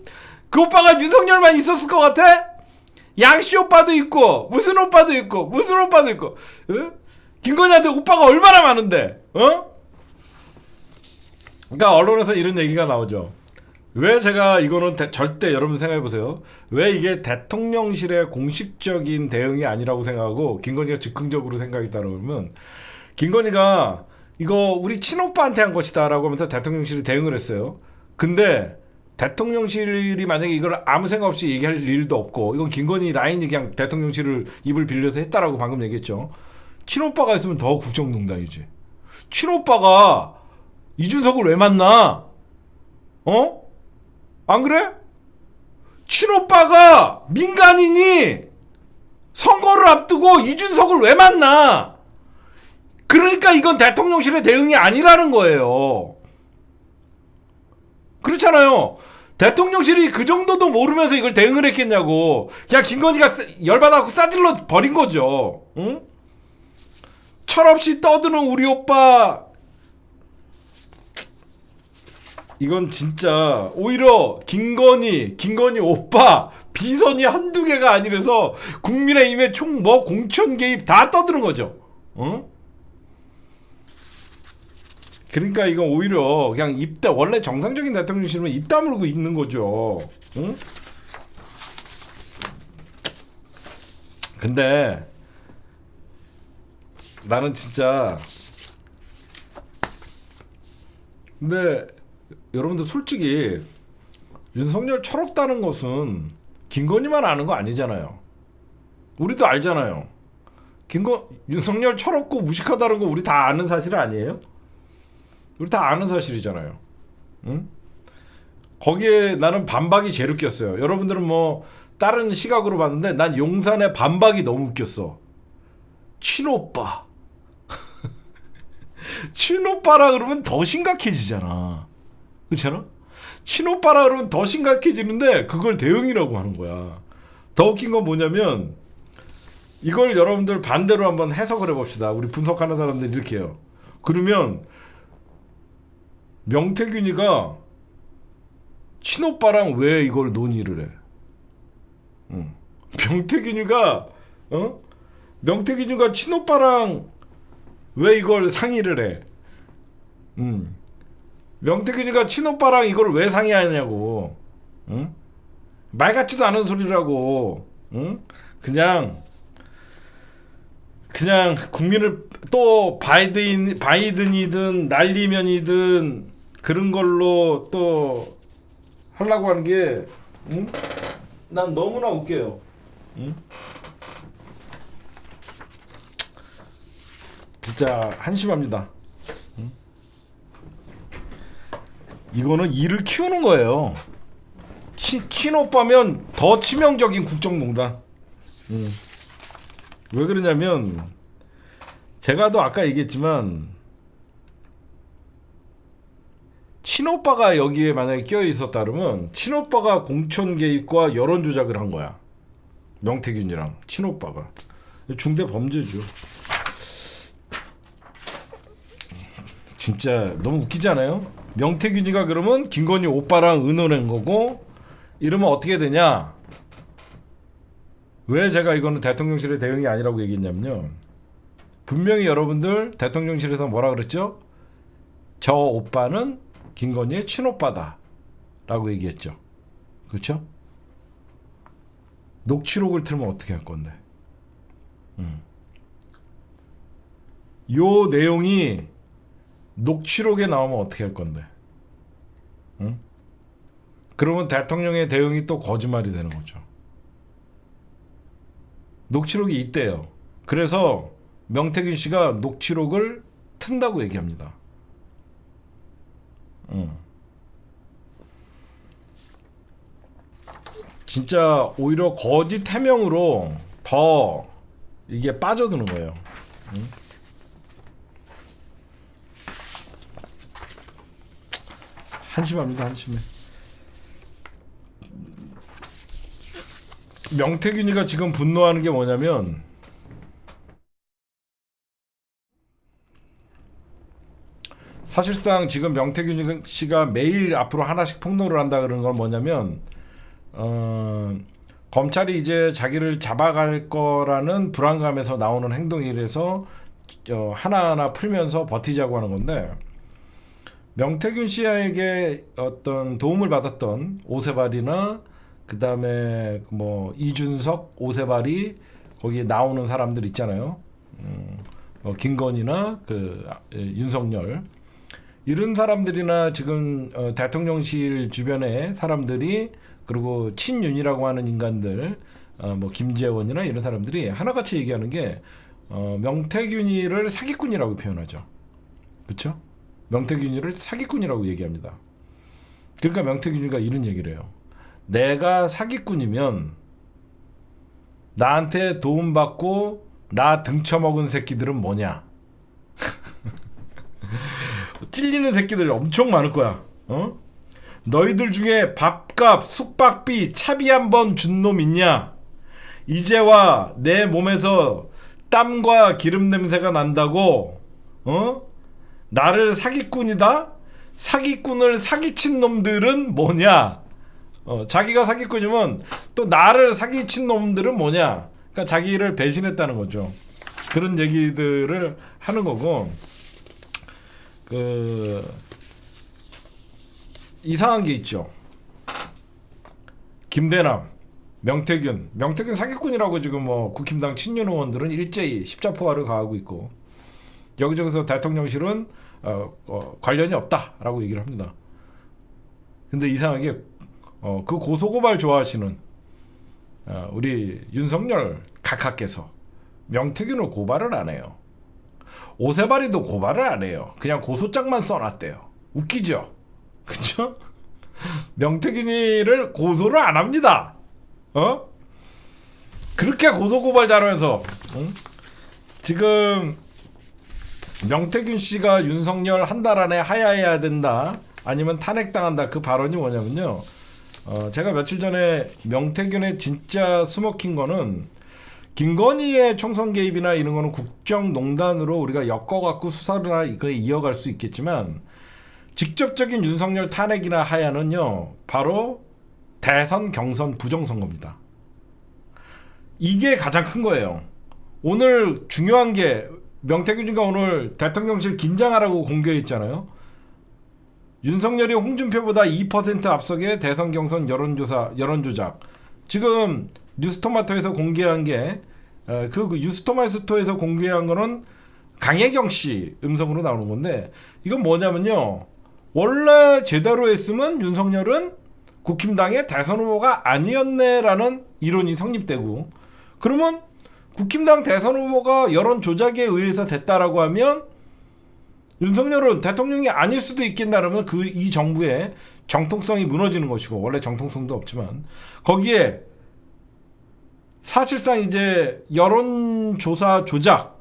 그 오빠가 윤석열만 있었을 것 같아? 양씨 오빠도 있고 무슨 오빠도 있고 응? 김건희한테 오빠가 얼마나 많은데 어? 그러니까 언론에서 이런 얘기가 나오죠. 왜 제가 이거는 절대 여러분 생각해보세요. 왜 이게 대통령실의 공식적인 대응이 아니라고 생각하고 김건희가 즉흥적으로 생각했다 그러면 김건희가 이거 우리 친오빠한테 한 것이다 라고 하면서 대통령실이 대응을 했어요. 근데 대통령실이 만약에 이걸 아무 생각 없이 얘기할 일도 없고 이건 김건희 라인이 그냥 대통령실을 입을 빌려서 했다라고 방금 얘기했죠. 친오빠가 있으면 더 국정농단이지. 친오빠가 이준석을 왜 만나? 어? 안 그래? 친오빠가 민간인이 선거를 앞두고 이준석을 왜 만나? 그러니까 이건 대통령실의 대응이 아니라는 거예요. 그렇잖아요. 대통령실이 그 정도도 모르면서 이걸 대응을 했겠냐고. 그냥 김건희가 열받아갖고 싸질러 버린 거죠. 응? 철없이 떠드는 우리 오빠. 이건 진짜 오히려 김건희 오빠 비선이 한두 개가 아니라서 국민의힘의 총 공천 개입 다 떠드는 거죠. 응? 그러니까 이건 오히려 그냥 원래 정상적인 대통령실은 입 다물고 있는 거죠. 응? 근데 나는 진짜 근데 여러분들 솔직히 윤석열 철없다는 것은 김건희만 아는 거 아니잖아요. 우리도 알잖아요. 윤석열 철없고 무식하다는 거 우리 다 아는 사실 아니에요? 우리 다 아는 사실이잖아요. 응? 거기에 나는 반박이 제일 웃겼어요. 여러분들은 뭐 다른 시각으로 봤는데 난 용산의 반박이 너무 웃겼어. 친오빠. 친오빠라 그러면 더 심각해지잖아. 그렇잖아? 친오빠라 그러면 더 심각해지는데 그걸 대응이라고 하는 거야. 더 웃긴 건 뭐냐면 이걸 여러분들 반대로 한번 해석을 해봅시다. 우리 분석하는 사람들이 이렇게 해요. 그러면 명태균이가 친오빠랑 왜 이걸 논의를 해? 명태균이가 친오빠랑 왜 이걸 상의를 해? 명태균이가 친오빠랑 이걸 왜 상의하냐고. 응? 말 같지도 않은 소리라고. 응? 그냥 국민을 또 바이든이든 날리면이든 그런 걸로 또 하려고 하는 게 응? 난 너무나 웃겨요. 응? 진짜 한심합니다. 응? 이거는 일을 키우는 거예요. 친오빠면 더 치명적인 국정농단. 왜 그러냐면 제가 또 아까 얘기했지만 친오빠가 여기에 만약에 끼어 있었다면 친오빠가 공천 개입과 여론 조작을 한 거야. 명태균이랑 친오빠가 중대 범죄죠. 진짜 너무 웃기지 않아요? 명태균이가 그러면 김건희 오빠랑 의논한 거고 이러면 어떻게 되냐? 왜 제가 이거는 대통령실의 대응이 아니라고 얘기했냐면요. 분명히 여러분들 대통령실에서 뭐라 그랬죠? 저 오빠는 김건희의 친오빠다 라고 얘기했죠. 그렇죠? 녹취록을 틀면 어떻게 할 건데? 요 내용이 녹취록에 나오면 어떻게 할 건데? 응? 그러면 대통령의 대응이 또 거짓말이 되는 거죠. 녹취록이 있대요. 그래서 명태균 씨가 녹취록을 튼다고 얘기합니다. 진짜 오히려 거짓 해명으로 더 이게 빠져드는 거예요. 한심합니다. 한심해. 명태균이가 지금 분노하는 게 뭐냐면 사실상 지금 명태균 씨가 매일 앞으로 하나씩 폭로를 한다 그러는 건 뭐냐면 검찰이 이제 자기를 잡아갈 거라는 불안감에서 나오는 행동이라서 하나하나 풀면서 버티자고 하는 건데, 명태균 씨에게 어떤 도움을 받았던 오세발이나 그 다음에 뭐 이준석, 오세발이 거기에 나오는 사람들 있잖아요. 김건희나 그 윤석열, 이런 사람들이나 지금 대통령실 주변의 사람들이, 그리고 친윤이라고 하는 인간들, 뭐 김재원이나 이런 사람들이 하나같이 얘기하는 게 명태균이를 사기꾼이라고 표현하죠. 그렇죠? 명태균이를 사기꾼이라고 얘기합니다. 그러니까 명태균이가 이런 얘기를 해요. 내가 사기꾼이면 나한테 도움받고 나 등쳐먹은 새끼들은 뭐냐? 찔리는 새끼들 엄청 많을 거야. 너희들 중에 밥값, 숙박비, 차비 한 번 준 놈 있냐? 이제와 내 몸에서 땀과 기름 냄새가 난다고 나를 사기꾼이다? 사기꾼을 사기친 놈들은 뭐냐? 자기가 사기꾼이면 또 나를 사기친 놈들은 뭐냐? 그러니까 자기를 배신했다는 거죠. 그런 얘기들을 하는 거고, 이상한 게 있죠. 김대남, 명태균 사기꾼이라고 지금 뭐 국힘당 친윤 의원들은 일제히 십자포화를 가하고 있고, 여기저기서 대통령실은 관련이 없다라고 얘기를 합니다. 근데 이상하게 그 고소고발 좋아하시는 우리 윤석열 각하께서 명태균을 고발을 안 해요. 오세발이도 고발을 안 해요. 그냥 고소장만 써놨대요. 웃기죠? 그쵸? 명태균이를 고소를 안 합니다. 그렇게 고소고발 잘하면서 지금 명태균 씨가 윤석열 한 달 안에 하야해야 된다, 아니면 탄핵당한다, 그 발언이 뭐냐면요, 제가 며칠 전에 명태균의 진짜 스모킹 거는, 김건희의 총선 개입이나 이런 거는 국정농단으로 우리가 엮어갖고 수사나 이거 이어갈 수 있겠지만, 직접적인 윤석열 탄핵이나 하야는요, 바로 대선 경선 부정선거입니다. 이게 가장 큰 거예요. 오늘 중요한 게, 명태균이가 오늘 대통령실 긴장하라고 공개했잖아요. 윤석열이 홍준표보다 2% 앞서게 대선 경선 여론조작. 지금 뉴스토마토에서 공개한 게, 그 뉴스토마토에서 공개한 거는 강혜경 씨 음성으로 나오는 건데, 이건 뭐냐면요, 원래 제대로 했으면 윤석열은 국힘당의 대선 후보가 아니었네라는 이론이 성립되고, 그러면 국힘당 대선 후보가 여론 조작에 의해서 됐다라고 하면 윤석열은 대통령이 아닐 수도 있겠다라면 이 정부의 정통성이 무너지는 것이고, 원래 정통성도 없지만 거기에 사실상 이제 여론조사 조작,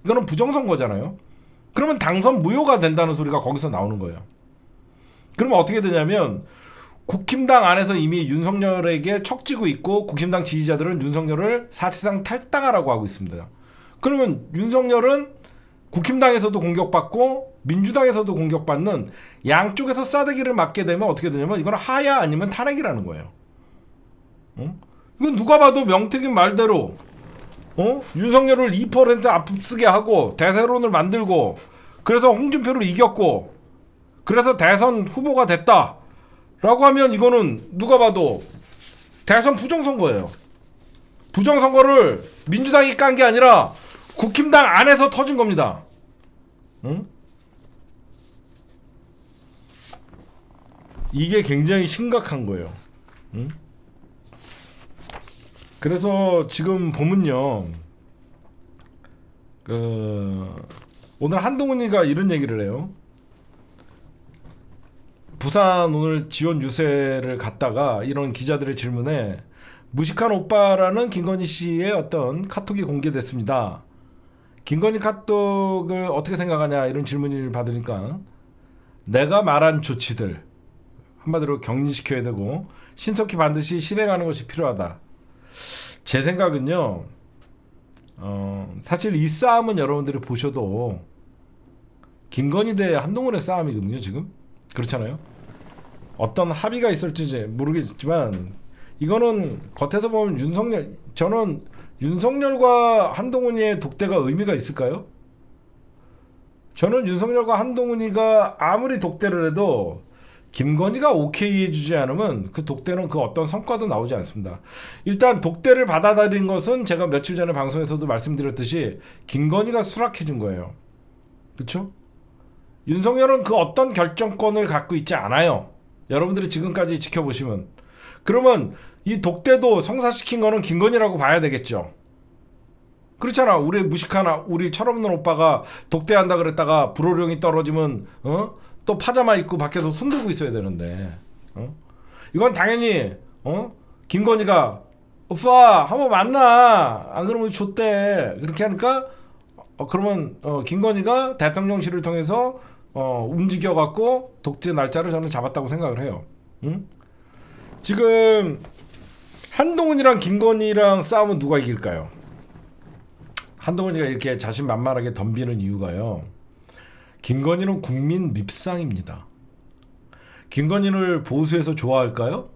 이거는 부정선거잖아요. 그러면 당선 무효가 된다는 소리가 거기서 나오는 거예요. 그러면 어떻게 되냐면, 국힘당 안에서 이미 윤석열에게 척지고 있고, 국힘당 지지자들은 윤석열을 사실상 탈당하라고 하고 있습니다. 그러면 윤석열은 국힘당에서도 공격받고 민주당에서도 공격받는 양쪽에서 싸대기를 맞게 되면 어떻게 되냐면, 이건 하야 아니면 탄핵이라는 거예요. 이건 누가 봐도 명태균 말대로 윤석열을 2% 앞서게 하고 대세론을 만들고, 그래서 홍준표를 이겼고, 그래서 대선 후보가 됐다 라고 하면 이거는 누가 봐도 대선 부정선거예요. 부정선거를 민주당이 깐 게 아니라 국힘당 안에서 터진 겁니다. 응? 이게 굉장히 심각한 거예요. 응? 그래서 지금 보면요, 오늘 한동훈이가 이런 얘기를 해요. 부산 오늘 지원 유세를 갔다가 이런 기자들의 질문에 무식한 오빠라는 김건희 씨의 어떤 카톡이 공개됐습니다. 김건희 카톡을 어떻게 생각하냐 이런 질문을 받으니까 내가 말한 조치들 한마디로 격리시켜야 되고 신속히 반드시 실행하는 것이 필요하다. 제 생각은요, 사실 이 싸움은 여러분들이 보셔도 김건희 대 한동훈의 싸움이거든요. 지금 그렇잖아요. 어떤 합의가 있을지 모르겠지만 이거는 겉에서 보면 저는 윤석열과 한동훈이의 독대가 의미가 있을까요? 저는 윤석열과 한동훈이가 아무리 독대를 해도 김건희가 오케이 해주지 않으면 그 독대는 그 어떤 성과도 나오지 않습니다. 일단 독대를 받아들인 것은 제가 며칠 전에 방송에서도 말씀드렸듯이 김건희가 수락해준 거예요. 그렇죠? 윤석열은 그 어떤 결정권을 갖고 있지 않아요. 여러분들이 지금까지 지켜보시면. 그러면 이 독대도 성사시킨 거는 김건희라고 봐야 되겠죠. 그렇잖아. 우리 무식한 우리 철없는 오빠가 독대한다 그랬다가 불호령이 떨어지면 또 파자마 입고 밖에서 손들고 있어야 되는데 이건 당연히 김건희가 오빠 한번 만나 안 그러면 좆대 그렇게 하니까 그러면 김건희가 대통령실을 통해서 움직여갖고 독재 날짜를 저는 잡았다고 생각을 해요. 응? 지금 한동훈이랑 김건희랑 싸우면 누가 이길까요? 한동훈이가 이렇게 자신만만하게 덤비는 이유가요, 김건희는 국민 밉상입니다. 김건희를 보수해서 좋아할까요?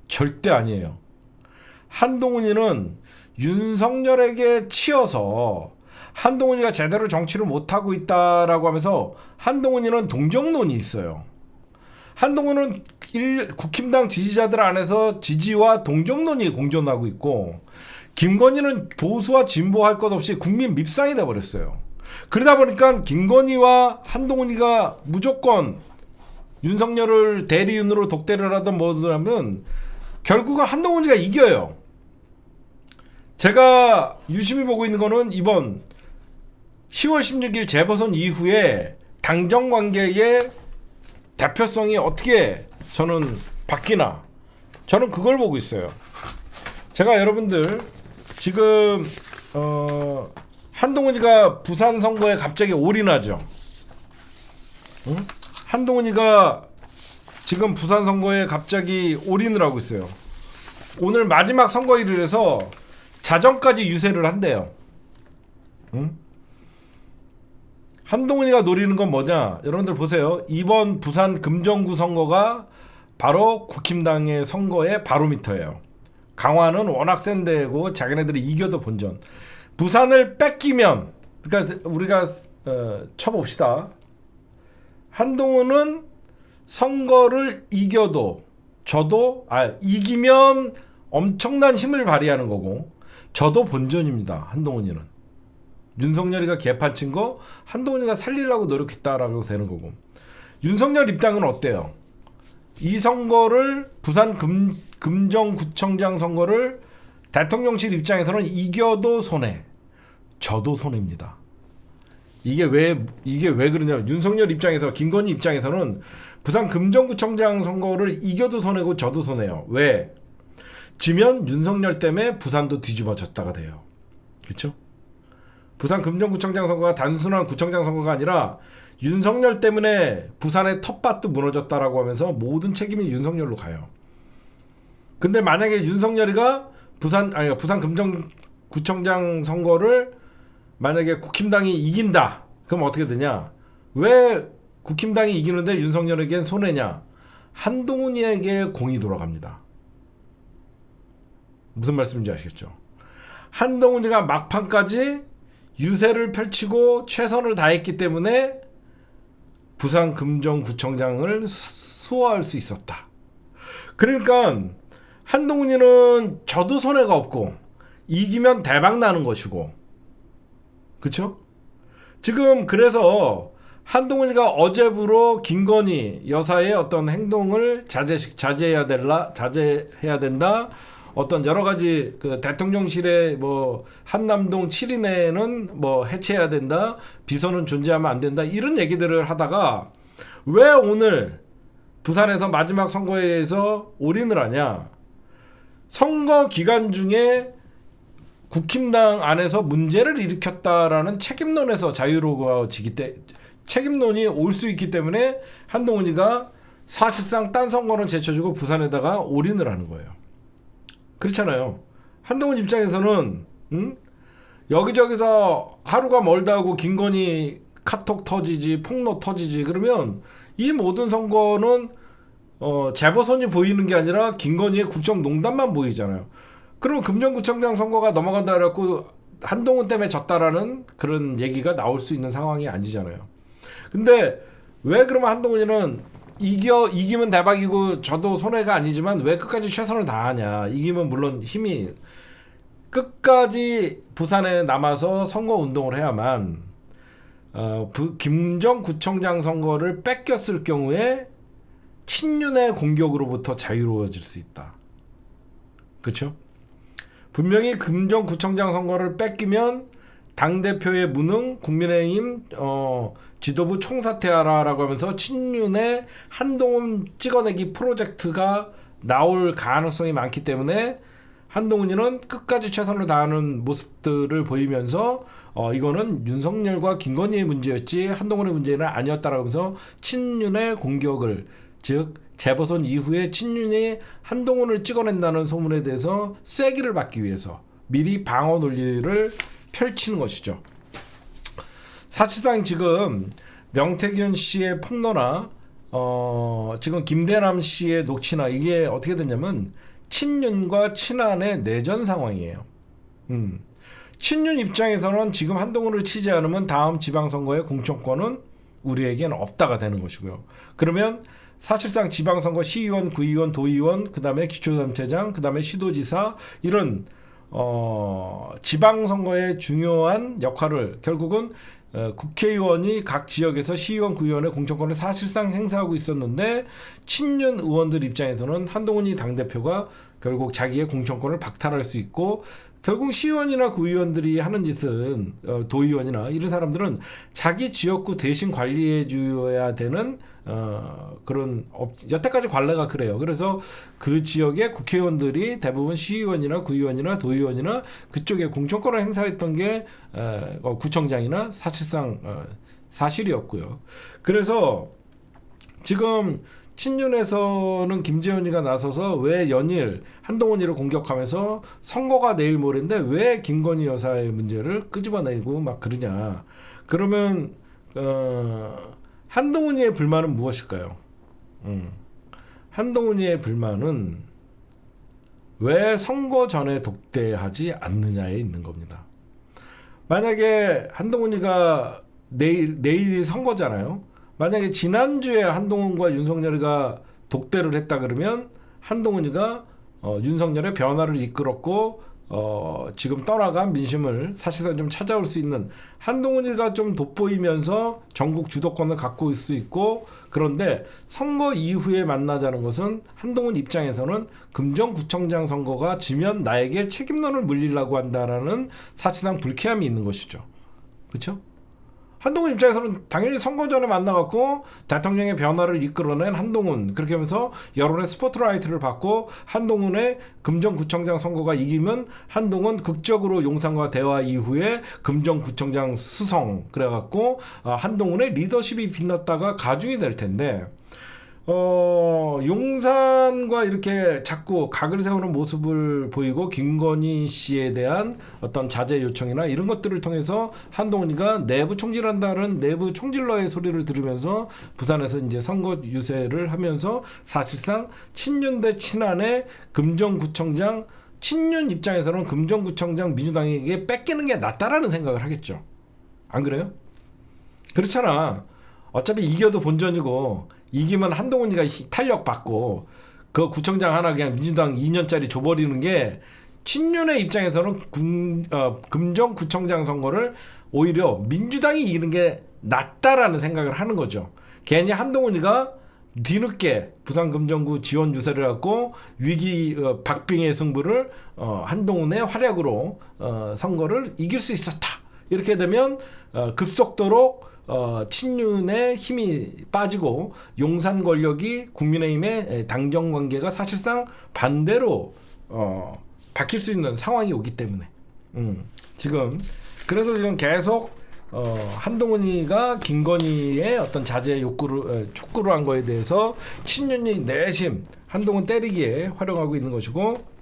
절대 아니에요. 한동훈이는 윤석열에게 치여서 한동훈이가 제대로 정치를 못하고 있다라고 하면서 한동훈이는 동정론이 있어요. 한동훈은 국힘당 지지자들 안에서 지지와 동정론이 공존하고 있고 김건희는 보수와 진보할 것 없이 국민 밉상이 돼버렸어요. 그러다 보니까 김건희와 한동훈이가 무조건 윤석열을 대리인으로 독대를 하든 뭐든 하면 결국은 한동훈이가 이겨요. 제가 유심히 보고 있는 거는 이번 10월 16일 재보선 이후에 당정관계의 대표성이 어떻게 저는 바뀌나, 저는 그걸 보고 있어요. 제가 여러분들 지금 한동훈이가 부산 선거에 갑자기 올인하죠. 응? 한동훈이가 지금 부산 선거에 갑자기 올인을 하고 있어요. 오늘 마지막 선거일이라서 자정까지 유세를 한대요. 응? 한동훈이가 노리는 건 뭐냐? 여러분들 보세요. 이번 부산 금정구 선거가 바로 국힘당의 선거의 바로미터예요. 강화는 워낙 센 데고 자기네들이 이겨도 본전. 부산을 뺏기면, 그러니까 우리가 쳐봅시다. 한동훈은 선거를 이겨도 이기면 엄청난 힘을 발휘하는 거고 저도 본전입니다. 한동훈이는. 윤석열이가 개판친 거 한동훈이가 살리려고 노력했다라고 되는 거고, 윤석열 입장은 어때요? 이 선거를 부산 금정구청장 선거를 대통령실 입장에서는 이겨도 손해, 저도 손해입니다. 이게 왜 그러냐? 윤석열 입장에서, 김건희 입장에서는 부산 금정구청장 선거를 이겨도 손해고 저도 손해요. 왜? 지면 윤석열 때문에 부산도 뒤집어졌다가 돼요. 그렇죠? 부산 금정구청장 선거가 단순한 구청장 선거가 아니라 윤석열 때문에 부산의 텃밭도 무너졌다라고 하면서 모든 책임이 윤석열로 가요. 근데 만약에 윤석열이가 부산 금정구청장 선거를 만약에 국힘당이 이긴다, 그럼 어떻게 되냐? 왜 국힘당이 이기는데 윤석열에겐 손해냐? 한동훈이에게 공이 돌아갑니다. 무슨 말씀인지 아시겠죠? 한동훈이가 막판까지 유세를 펼치고 최선을 다했기 때문에 부산 금정구청장을 수호할 수 있었다. 그러니까 한동훈이는 져도 손해가 없고 이기면 대박 나는 것이고, 그쵸? 지금 그래서 한동훈이가 어제부로 김건희 여사의 어떤 행동을 자제해야 된다. 어떤 여러 가지 그 대통령실의 뭐 한남동 7인회는 뭐 해체해야 된다. 비서는 존재하면 안 된다. 이런 얘기들을 하다가 왜 오늘 부산에서 마지막 선거에서 올인을 하냐? 선거 기간 중에 국힘당 안에서 문제를 일으켰다라는 책임론에서 자유로워지기 때문에, 책임론이 올 수 있기 때문에 한동훈이가 사실상 딴 선거는 제쳐주고 부산에다가 올인을 하는 거예요. 그렇잖아요. 한동훈 입장에서는 여기저기서 하루가 멀다 하고 김건희 카톡 터지지, 폭로 터지지, 그러면 이 모든 선거는 재보선이 보이는 게 아니라 김건희의 국정농단만 보이잖아요. 그럼 금정구청장 선거가 넘어간다 그래갖고 한동훈 때문에 졌다라는 그런 얘기가 나올 수 있는 상황이 아니잖아요. 근데 왜 그러면 한동훈이는 이기면 대박이고 저도 손해가 아니지만 왜 끝까지 최선을 다하냐? 이기면 물론 힘이 끝까지 부산에 남아서 선거 운동을 해야만 김정구청장 선거를 뺏겼을 경우에 친윤의 공격으로부터 자유로워질 수 있다. 그렇죠? 분명히 금정구청장 선거를 뺏기면 당대표의 무능, 국민의힘 지도부 총사퇴하라라고 하면서 친윤의 한동훈 찍어내기 프로젝트가 나올 가능성이 많기 때문에 한동훈이는 끝까지 최선을 다하는 모습들을 보이면서 이거는 윤석열과 김건희의 문제였지 한동훈의 문제는 아니었다라고 하면서 친윤의 공격을, 즉 재보선 이후에 친윤이 한동훈을 찍어낸다는 소문에 대해서 쐐기를 받기 위해서 미리 방어 논리를 펼치는 것이죠. 사실상 지금 명태균 씨의 폭로나 지금 김대남 씨의 녹취나 이게 어떻게 됐냐면 친윤과 친한의 내전 상황이에요. 친윤 입장에서는 지금 한동훈을 치지 않으면 다음 지방선거의 공천권은 우리에겐 없다가 되는 것이고요. 그러면 사실상 지방선거 시의원, 구의원, 도의원, 그 다음에 기초단체장, 그 다음에 시도지사 이런 지방선거의 중요한 역할을 결국은 국회의원이 각 지역에서 시의원, 구의원의 공천권을 사실상 행사하고 있었는데 친윤 의원들 입장에서는 한동훈이 당대표가 결국 자기의 공천권을 박탈할 수 있고 결국 시의원이나 구의원들이 하는 짓은 도의원이나 이런 사람들은 자기 지역구 대신 관리해 줘야 되는 그런 여태까지 관례가 그래요. 그래서 그 지역의 국회의원들이 대부분 시의원이나 구의원이나 도의원이나 그쪽에 공천권을 행사했던 게 구청장이나 사실상 사실이었고요. 그래서 지금 친윤에서는 김재현이가 나서서 왜 연일 한동훈이를 공격하면서 선거가 내일 모레인데 왜 김건희 여사의 문제를 끄집어내고 막 그러냐. 그러면 한동훈이의 불만은 무엇일까요? 한동훈이의 불만은 왜 선거 전에 독대하지 않느냐에 있는 겁니다. 만약에 한동훈이가 내일이 선거잖아요. 만약에 지난주에 한동훈과 윤석열이가 독대를 했다 그러면 한동훈이가 윤석열의 변화를 이끌었고 지금 떠나간 민심을 사실상 좀 찾아올 수 있는 한동훈이가 좀 돋보이면서 전국 주도권을 갖고 있을 수 있고 그런데 선거 이후에 만나자는 것은 한동훈 입장에서는 금정구청장 선거가 지면 나에게 책임론을 물리려고 한다라는 사실상 불쾌함이 있는 것이죠. 그렇죠? 한동훈 입장에서는 당연히 선거 전에 만나갖고 대통령의 변화를 이끌어낸 한동훈 그렇게 하면서 여론의 스포트라이트를 받고 한동훈의 금정구청장 선거가 이기면 한동훈 극적으로 용산과 대화 이후에 금정구청장 수성 그래갖고 한동훈의 리더십이 빛났다가 가중이 될 텐데 용산과 이렇게 자꾸 각을 세우는 모습을 보이고 김건희 씨에 대한 어떤 자제 요청이나 이런 것들을 통해서 한동훈이가 내부 총질한다는 내부 총질러의 소리를 들으면서 부산에서 이제 선거 유세를 하면서 사실상 친윤 대 친한의 금정구청장 친윤 입장에서는 금정구청장 민주당에게 뺏기는 게 낫다라는 생각을 하겠죠. 안 그래요? 그렇잖아. 어차피 이겨도 본전이고 이기면 한동훈이가 탄력받고 그 구청장 하나 그냥 민주당 2년짜리 줘버리는 게 친윤의 입장에서는 금정구청장 선거를 오히려 민주당이 이기는 게 낫다라는 생각을 하는 거죠. 괜히 한동훈이가 뒤늦게 부산 금정구 지원 유세를 갖고 위기 박빙의 승부를 한동훈의 활약으로 선거를 이길 수 있었다. 이렇게 되면 급속도로 친윤의 힘이 빠지고 용산 권력이 국민의힘의 당정 관계가 사실상 반대로 바뀔 수 있는 상황이 오기 때문에 그래서 지금 계속 한동훈이가 김건희의 어떤 자제 촉구를 한 거에 대해서 친윤이 내심 한동훈 때리기에 활용하고 있는 것이고,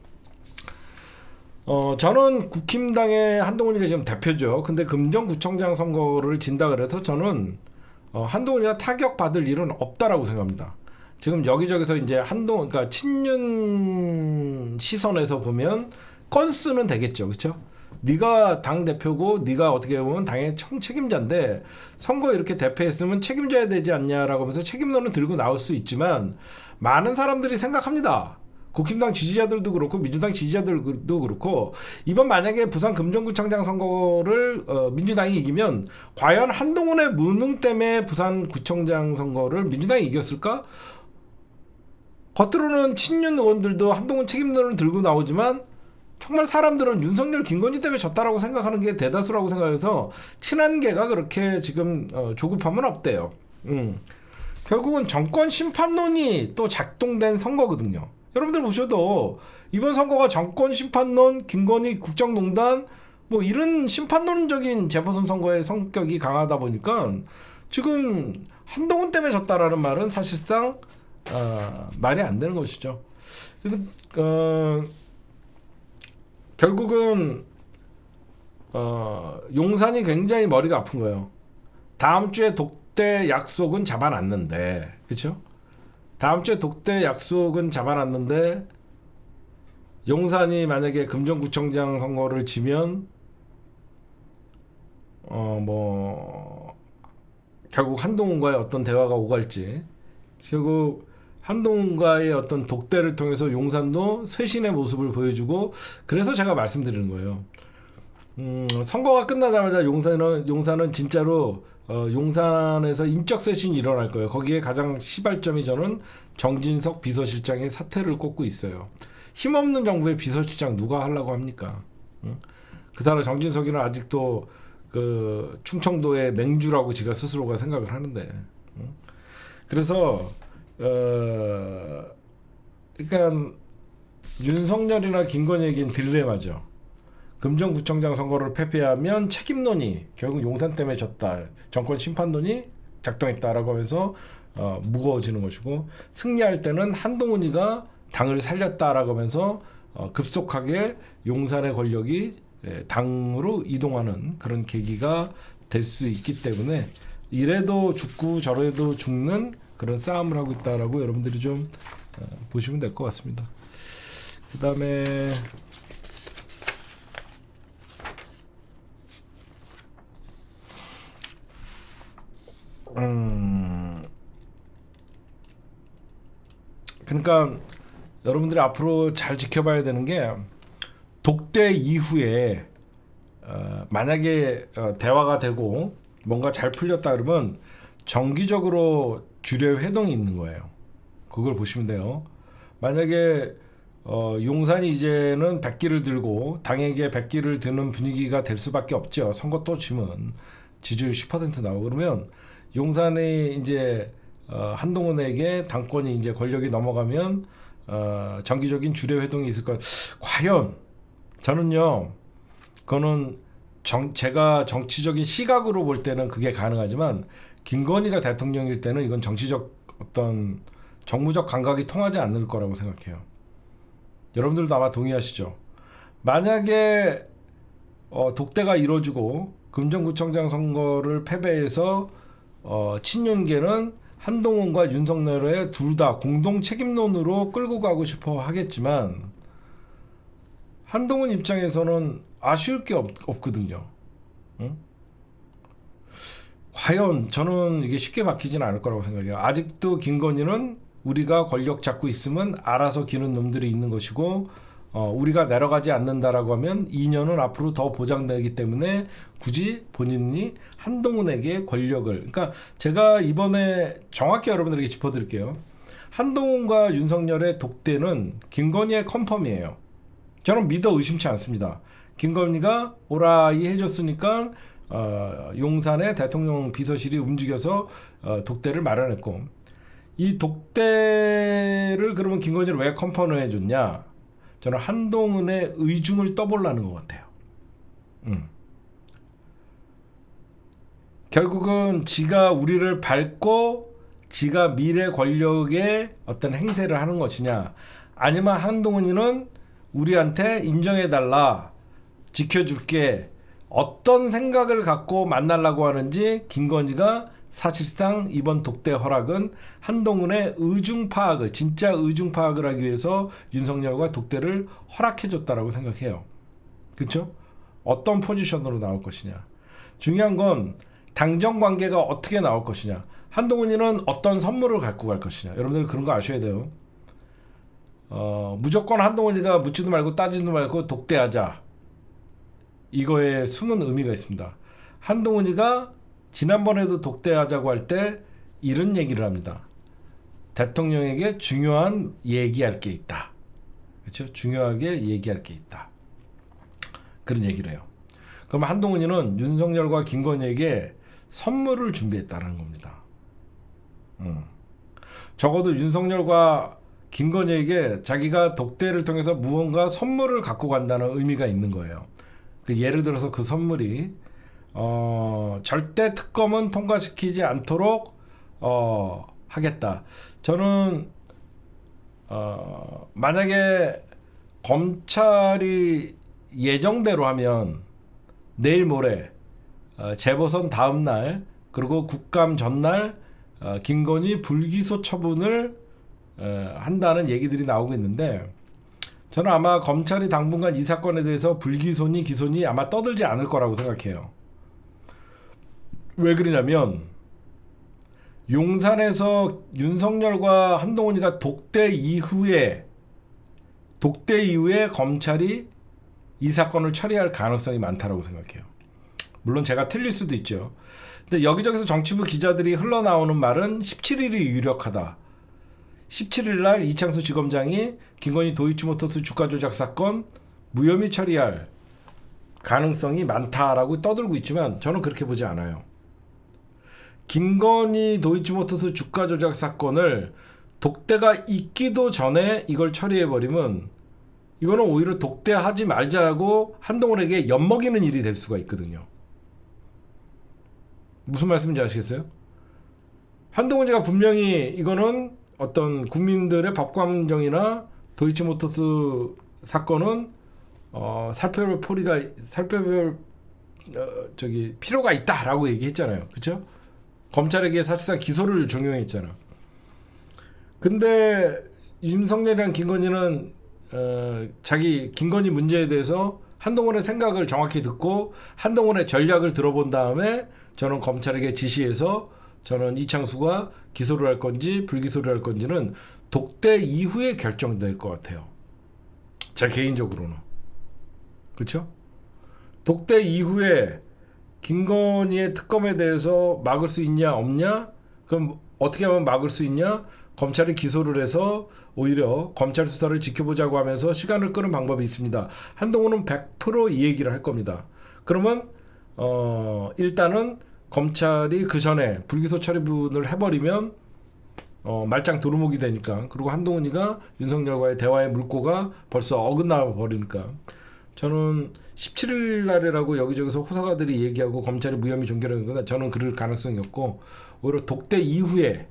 저는 국힘당의 한동훈이가 지금 대표죠. 근데 금정구청장 선거를 진다 그래서 저는 한동훈이가 타격받을 일은 없다라고 생각합니다. 지금 여기저기서 이제 그러니까 친윤 시선에서 보면 건수는 되겠죠, 그렇죠? 네가 당 대표고 네가 어떻게 보면 당의 총책임자인데 선거 이렇게 대패했으면 책임져야 되지 않냐라고 하면서 책임론을 들고 나올 수 있지만, 많은 사람들이 생각합니다. 국힘당 지지자들도 그렇고 민주당 지지자들도 그렇고, 이번 만약에 부산 금정구청장 선거를 민주당이 이기면 과연 한동훈의 무능 때문에 부산 구청장 선거를 민주당이 이겼을까? 겉으로는 친윤 의원들도 한동훈 책임론을 들고 나오지만 정말 사람들은 윤석열, 김건희 때문에 졌다라고 생각하는 게 대다수라고 생각해서 친한계가 그렇게 지금 조급함은 없대요. 결국은 정권 심판론이 또 작동된 선거거든요. 여러분들 보셔도 이번 선거가 정권 심판론, 김건희 국정농단 뭐 이런 심판론적인 재보선 선거의 성격이 강하다 보니까 지금 한동훈 때문에 졌다라는 말은 사실상 말이 안 되는 것이죠. 그래서 결국은 용산이 굉장히 머리가 아픈 거예요. 다음 주에 독대 약속은 잡아놨는데, 그렇죠? 다음 주에 독대 약속은 잡아놨는데 용산이 만약에 금정구청장 선거를 지면 결국 한동훈과의 어떤 대화가 오갈지, 결국 한동훈과의 어떤 독대를 통해서 용산도 쇄신의 모습을 보여주고, 그래서 제가 말씀드리는 거예요. 선거가 끝나자마자 용산은 진짜로 용산에서 인적 쇄신이 일어날 거예요. 거기에 가장 시발점이 저는 정진석 비서실장의 사퇴를 꼽고 있어요. 힘없는 정부의 비서실장 누가 하려고 합니까? 그 사람 정진석이는 아직도 그 충청도의 맹주라고 지가 스스로가 생각을 하는데, 그래서 그러니까 윤석열이나 김건희에겐 딜레마죠. 금정구청장 선거를 패배하면 책임론이 결국 용산 때문에 졌다, 정권 심판론이 작동했다라고 하면서 무거워지는 것이고, 승리할 때는 한동훈이가 당을 살렸다라고 하면서 급속하게 용산의 권력이 당으로 이동하는 그런 계기가 될 수 있기 때문에 이래도 죽고 저래도 죽는 그런 싸움을 하고 있다라고 여러분들이 좀 보시면 될 것 같습니다. 그 다음에 그러니까 여러분들이 앞으로 잘 지켜봐야 되는 게, 독대 이후에 만약에 대화가 되고 뭔가 잘 풀렸다 그러면 정기적으로 주례 회동이 있는 거예요. 그걸 보시면 돼요. 만약에 용산이 이제는 백기를 들고 당에게 백기를 드는 분위기가 될 수밖에 없죠. 선거 또 지면 지지율 10% 나오고 그러면 용산이 이제 한동훈에게 당권이 이제 권력이 넘어가면 정기적인 주례 회동이 있을 것. 과연 저는요, 그거는 제가 정치적인 시각으로 볼 때는 그게 가능하지만 김건희가 대통령일 때는 이건 정치적 어떤 정무적 감각이 통하지 않을 거라고 생각해요. 여러분들도 아마 동의하시죠? 만약에 독대가 이루어지고 금정구청장 선거를 패배해서 친윤계는 한동훈과 윤석열의 둘 다 공동 책임론으로 끌고 가고 싶어 하겠지만, 한동훈 입장에서는 아쉬울 게 없거든요. 응? 과연 저는 이게 쉽게 바뀌지는 않을 거라고 생각해요. 아직도 김건희는 우리가 권력 잡고 있으면 알아서 기는 놈들이 있는 것이고 우리가 내려가지 않는다라고 하면 2년은 앞으로 더 보장되기 때문에 굳이 본인이 한동훈에게 권력을, 그러니까 제가 이번에 정확히 여러분들에게 짚어드릴게요. 한동훈과 윤석열의 독대는 김건희의 컨펌이에요. 저는 믿어 의심치 않습니다. 김건희가 오라이 해줬으니까 용산의 대통령 비서실이 움직여서 독대를 마련했고, 이 독대를 그러면 김건희를 왜 컨펌을 해줬냐? 저는 한동훈의 의중을 떠보려는 것 같아요. 결국은 지가 우리를 밟고 지가 미래 권력의 어떤 행세를 하는 것이냐, 아니면 한동훈이는 우리한테 인정해달라, 지켜줄게, 어떤 생각을 갖고 만나려고 하는지 김건희가 사실상 이번 독대 허락은 한동훈의 의중 파악을, 진짜 의중 파악을 하기 위해서 윤석열과 독대를 허락해줬다라고 생각해요. 그렇죠? 어떤 포지션으로 나올 것이냐. 중요한 건 당정 관계가 어떻게 나올 것이냐. 한동훈이는 어떤 선물을 갖고 갈 것이냐. 여러분들 그런 거 아셔야 돼요. 무조건 한동훈이가 묻지도 말고 따지도 말고 독대하자. 이거에 숨은 의미가 있습니다. 한동훈이가 지난번에도 독대하자고 할 때 이런 얘기를 합니다. 대통령에게 중요한 얘기할 게 있다. 그렇죠? 중요하게 얘기할 게 있다. 그런 얘기를 해요. 그럼 한동훈이는 윤석열과 김건희에게 선물을 준비했다는 겁니다. 적어도 윤석열과 김건희에게 자기가 독대를 통해서 무언가 선물을 갖고 간다는 의미가 있는 거예요. 예를 들어서 그 선물이 절대 특검은 통과시키지 않도록 하겠다. 저는 만약에 검찰이 예정대로 하면 내일 모레 재보선 다음 날 그리고 국감 전날 김건희 불기소 처분을 한다는 얘기들이 나오고 있는데, 저는 아마 검찰이 당분간 이 사건에 대해서 불기소니 기소니 아마 떠들지 않을 거라고 생각해요. 왜 그러냐면 용산에서 윤석열과 한동훈이가 독대 이후에 검찰이 이 사건을 처리할 가능성이 많다라고 생각해요. 물론 제가 틀릴 수도 있죠. 근데 여기저기서 정치부 기자들이 흘러나오는 말은 17일이 유력하다. 17일 날 이창수 지검장이 김건희 도이치모터스 주가 조작 사건 무혐의 처리할 가능성이 많다라고 떠들고 있지만 저는 그렇게 보지 않아요. 김건희 도이치모터스 주가 조작 사건을 독대가 있기도 전에 이걸 처리해버리면 이거는 오히려 독대하지 말자고 한동훈에게 엿먹이는 일이 될 수가 있거든요. 무슨 말씀인지 아시겠어요? 한동훈이가 분명히 이거는 어떤 국민들의 법감정이나 도이치모터스 사건은 살펴볼 필요가 있다라고 얘기했잖아요. 그렇죠? 검찰에게 사실상 기소를 종용했잖아. 근데 윤석열이랑 김건희는 자기 김건희 문제에 대해서 한동훈의 생각을 정확히 듣고 한동훈의 전략을 들어본 다음에 저는 검찰에게 지시해서 저는 이창수가 기소를 할 건지 불기소를 할 건지는 독대 이후에 결정될 것 같아요. 제 개인적으로는. 그렇죠? 독대 이후에 김건희의 특검에 대해서 막을 수 있냐 없냐? 그럼 어떻게 하면 막을 수 있냐? 검찰이 기소를 해서 오히려 검찰 수사를 지켜보자고 하면서 시간을 끄는 방법이 있습니다. 한동훈은 100% 이 얘기를 할 겁니다. 그러면 일단은 검찰이 그 전에 불기소 처리분을 해버리면 말짱 도루묵이 되니까, 그리고 한동훈이가 윤석열과의 대화의 물꼬가 벌써 어긋나 버리니까 저는 17일 날이라고 여기저기서 호사가들이 얘기하고 검찰이 무혐의 종결하는 거다. 저는 그럴 가능성이 없고 오히려 독대 이후에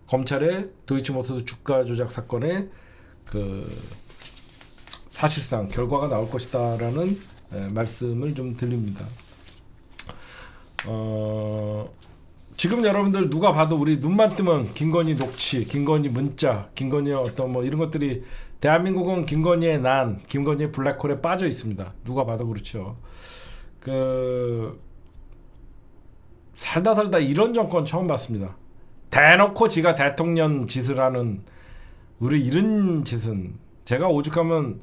검찰의 도이치모터스 주가 조작 사건의 그 사실상 결과가 나올 것이다라는 말씀을 좀 드립니다. 지금 여러분들 누가 봐도 우리 눈만 뜨면 김건희 녹취, 김건희 문자, 김건희 어떤 뭐 이런 것들이, 대한민국은 김건희의 난, 김건희의 블랙홀에 빠져 있습니다. 누가 봐도 그렇죠. 살다 이런 정권 처음 봤습니다. 대놓고 지가 대통령 짓을 하는 우리 이런 짓은 제가 오죽하면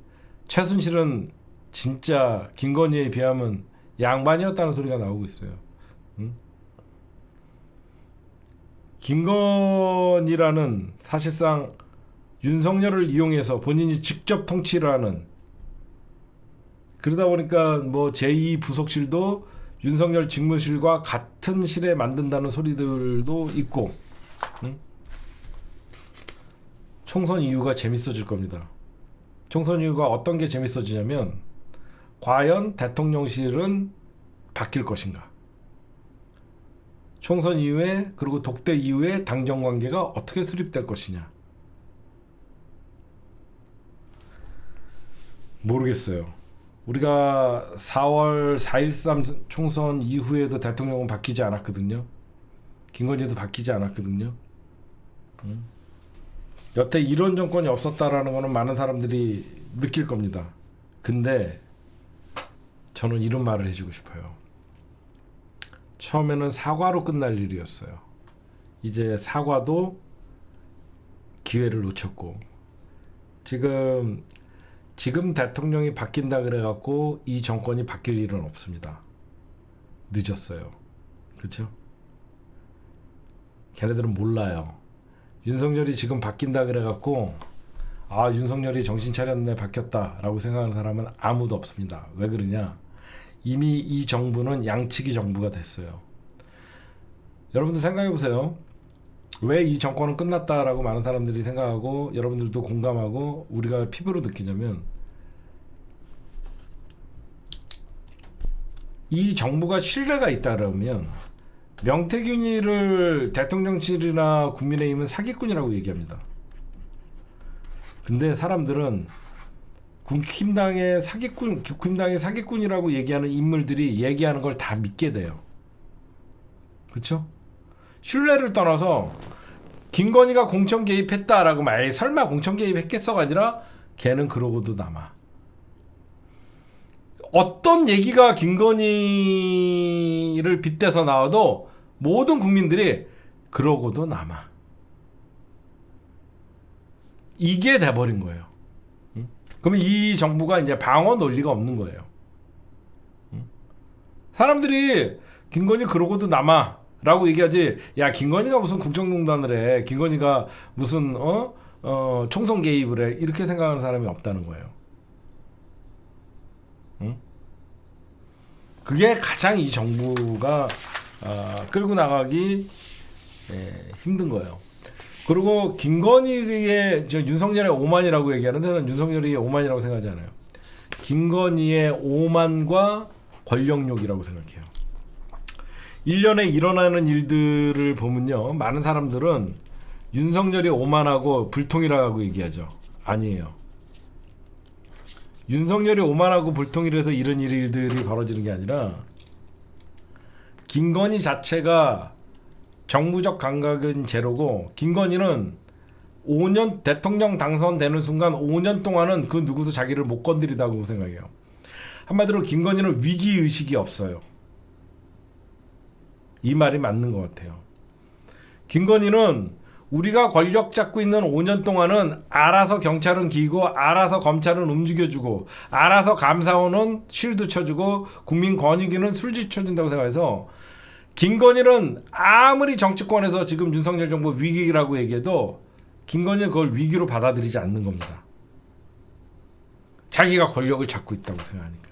최순실은 진짜 김건희에 비하면 양반이었다는 소리가 나오고 있어요. 응? 김건희라는 사실상 윤석열을 이용해서 본인이 직접 통치를 하는, 그러다 보니까 뭐 제2 부속실도 윤석열 직무실과 같은 실에 만든다는 소리들도 있고, 응? 총선 이후가 재밌어질 겁니다. 총선 이후가 어떤 게 재밌어지냐면 과연 대통령실은 바뀔 것인가, 총선 이후에 그리고 독대 이후에 당정 관계가 어떻게 수립될 것이냐 모르겠어요. 우리가 4월 4.13 총선 이후에도 대통령은 바뀌지 않았거든요. 김건희도 바뀌지 않았거든요. 여태 이런 정권이 없었다라는 거는 많은 사람들이 느낄 겁니다. 근데 저는 이런 말을 해주고 싶어요. 처음에는 사과로 끝날 일이었어요. 이제 사과도 기회를 놓쳤고, 지금 대통령이 바뀐다 그래갖고 이 정권이 바뀔 일은 없습니다. 늦었어요. 그렇죠? 걔네들은 몰라요. 윤석열이 지금 바뀐다 그래갖고 아, 윤석열이 정신 차렸네, 바뀌었다라고 생각하는 사람은 아무도 없습니다. 왜 그러냐? 이미 이 정부는 양치기 정부가 됐어요. 여러분들 생각해보세요. 왜 이 정권은 끝났다라고 많은 사람들이 생각하고 여러분들도 공감하고 우리가 피부로 느끼냐면, 이 정부가 신뢰가 있다 그러면 명태균이를 대통령실이나 국민의힘은 사기꾼이라고 얘기합니다. 근데 사람들은 국힘당의 사기꾼이라고 얘기하는 인물들이 얘기하는 걸 다 믿게 돼요. 그렇죠? 신뢰를 떠나서 김건희가 공천 개입했다라고 말, 설마 공천 개입했겠어가 아니라 걔는 그러고도 남아. 어떤 얘기가 김건희를 빗대서 나와도 모든 국민들이 그러고도 남아. 이게 돼버린 거예요. 그러면 이 정부가 이제 방어 논리가 없는 거예요. 사람들이 김건희 그러고도 남아 라고 얘기하지, 야 김건희가 무슨 국정농단을 해, 김건희가 무슨 총선 개입을 해, 이렇게 생각하는 사람이 없다는 거예요. 응? 그게 가장 이 정부가 끌고 나가기 힘든 거예요. 그리고 김건희의 윤석열의 오만이라고 얘기하는데 저는 윤석열이 오만이라고 생각하지 않아요. 김건희의 오만과 권력욕이라고 생각해요. 1년에 일어나는 일들을 보면요, 많은 사람들은 윤석열이 오만하고 불통이라고 얘기하죠. 아니에요. 윤석열이 오만하고 불통이라서 이런 일들이 벌어지는 게 아니라 김건희 자체가 정무적 감각은 제로고, 김건희는 5년 대통령 당선되는 순간 5년 동안은 그 누구도 자기를 못 건드리다고 생각해요. 한마디로 김건희는 위기의식이 없어요. 이 말이 맞는 것 같아요. 김건희는 우리가 권력 잡고 있는 5년 동안은 알아서 경찰은 기고, 알아서 검찰은 움직여주고, 알아서 감사원은 쉴드 쳐주고, 국민권익위는 술집 쳐준다고 생각해서, 김건희는 아무리 정치권에서 지금 윤석열 정부 위기라고 얘기해도 김건희는 그걸 위기로 받아들이지 않는 겁니다. 자기가 권력을 잡고 있다고 생각하니까.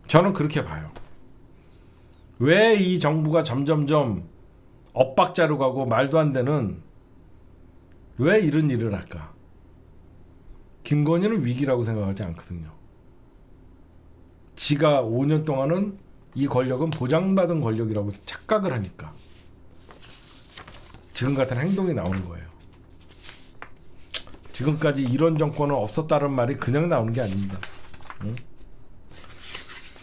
저는 그렇게 봐요. 왜 이 정부가 점점점 엇박자로 가고 말도 안 되는, 왜 이런 일을 할까? 김건희는 위기라고 생각하지 않거든요. 지가 5년 동안은 이 권력은 보장받은 권력이라고 착각을 하니까 지금 같은 행동이 나오는 거예요. 지금까지 이런 정권은 없었다는 말이 그냥 나오는 게 아닙니다. 응?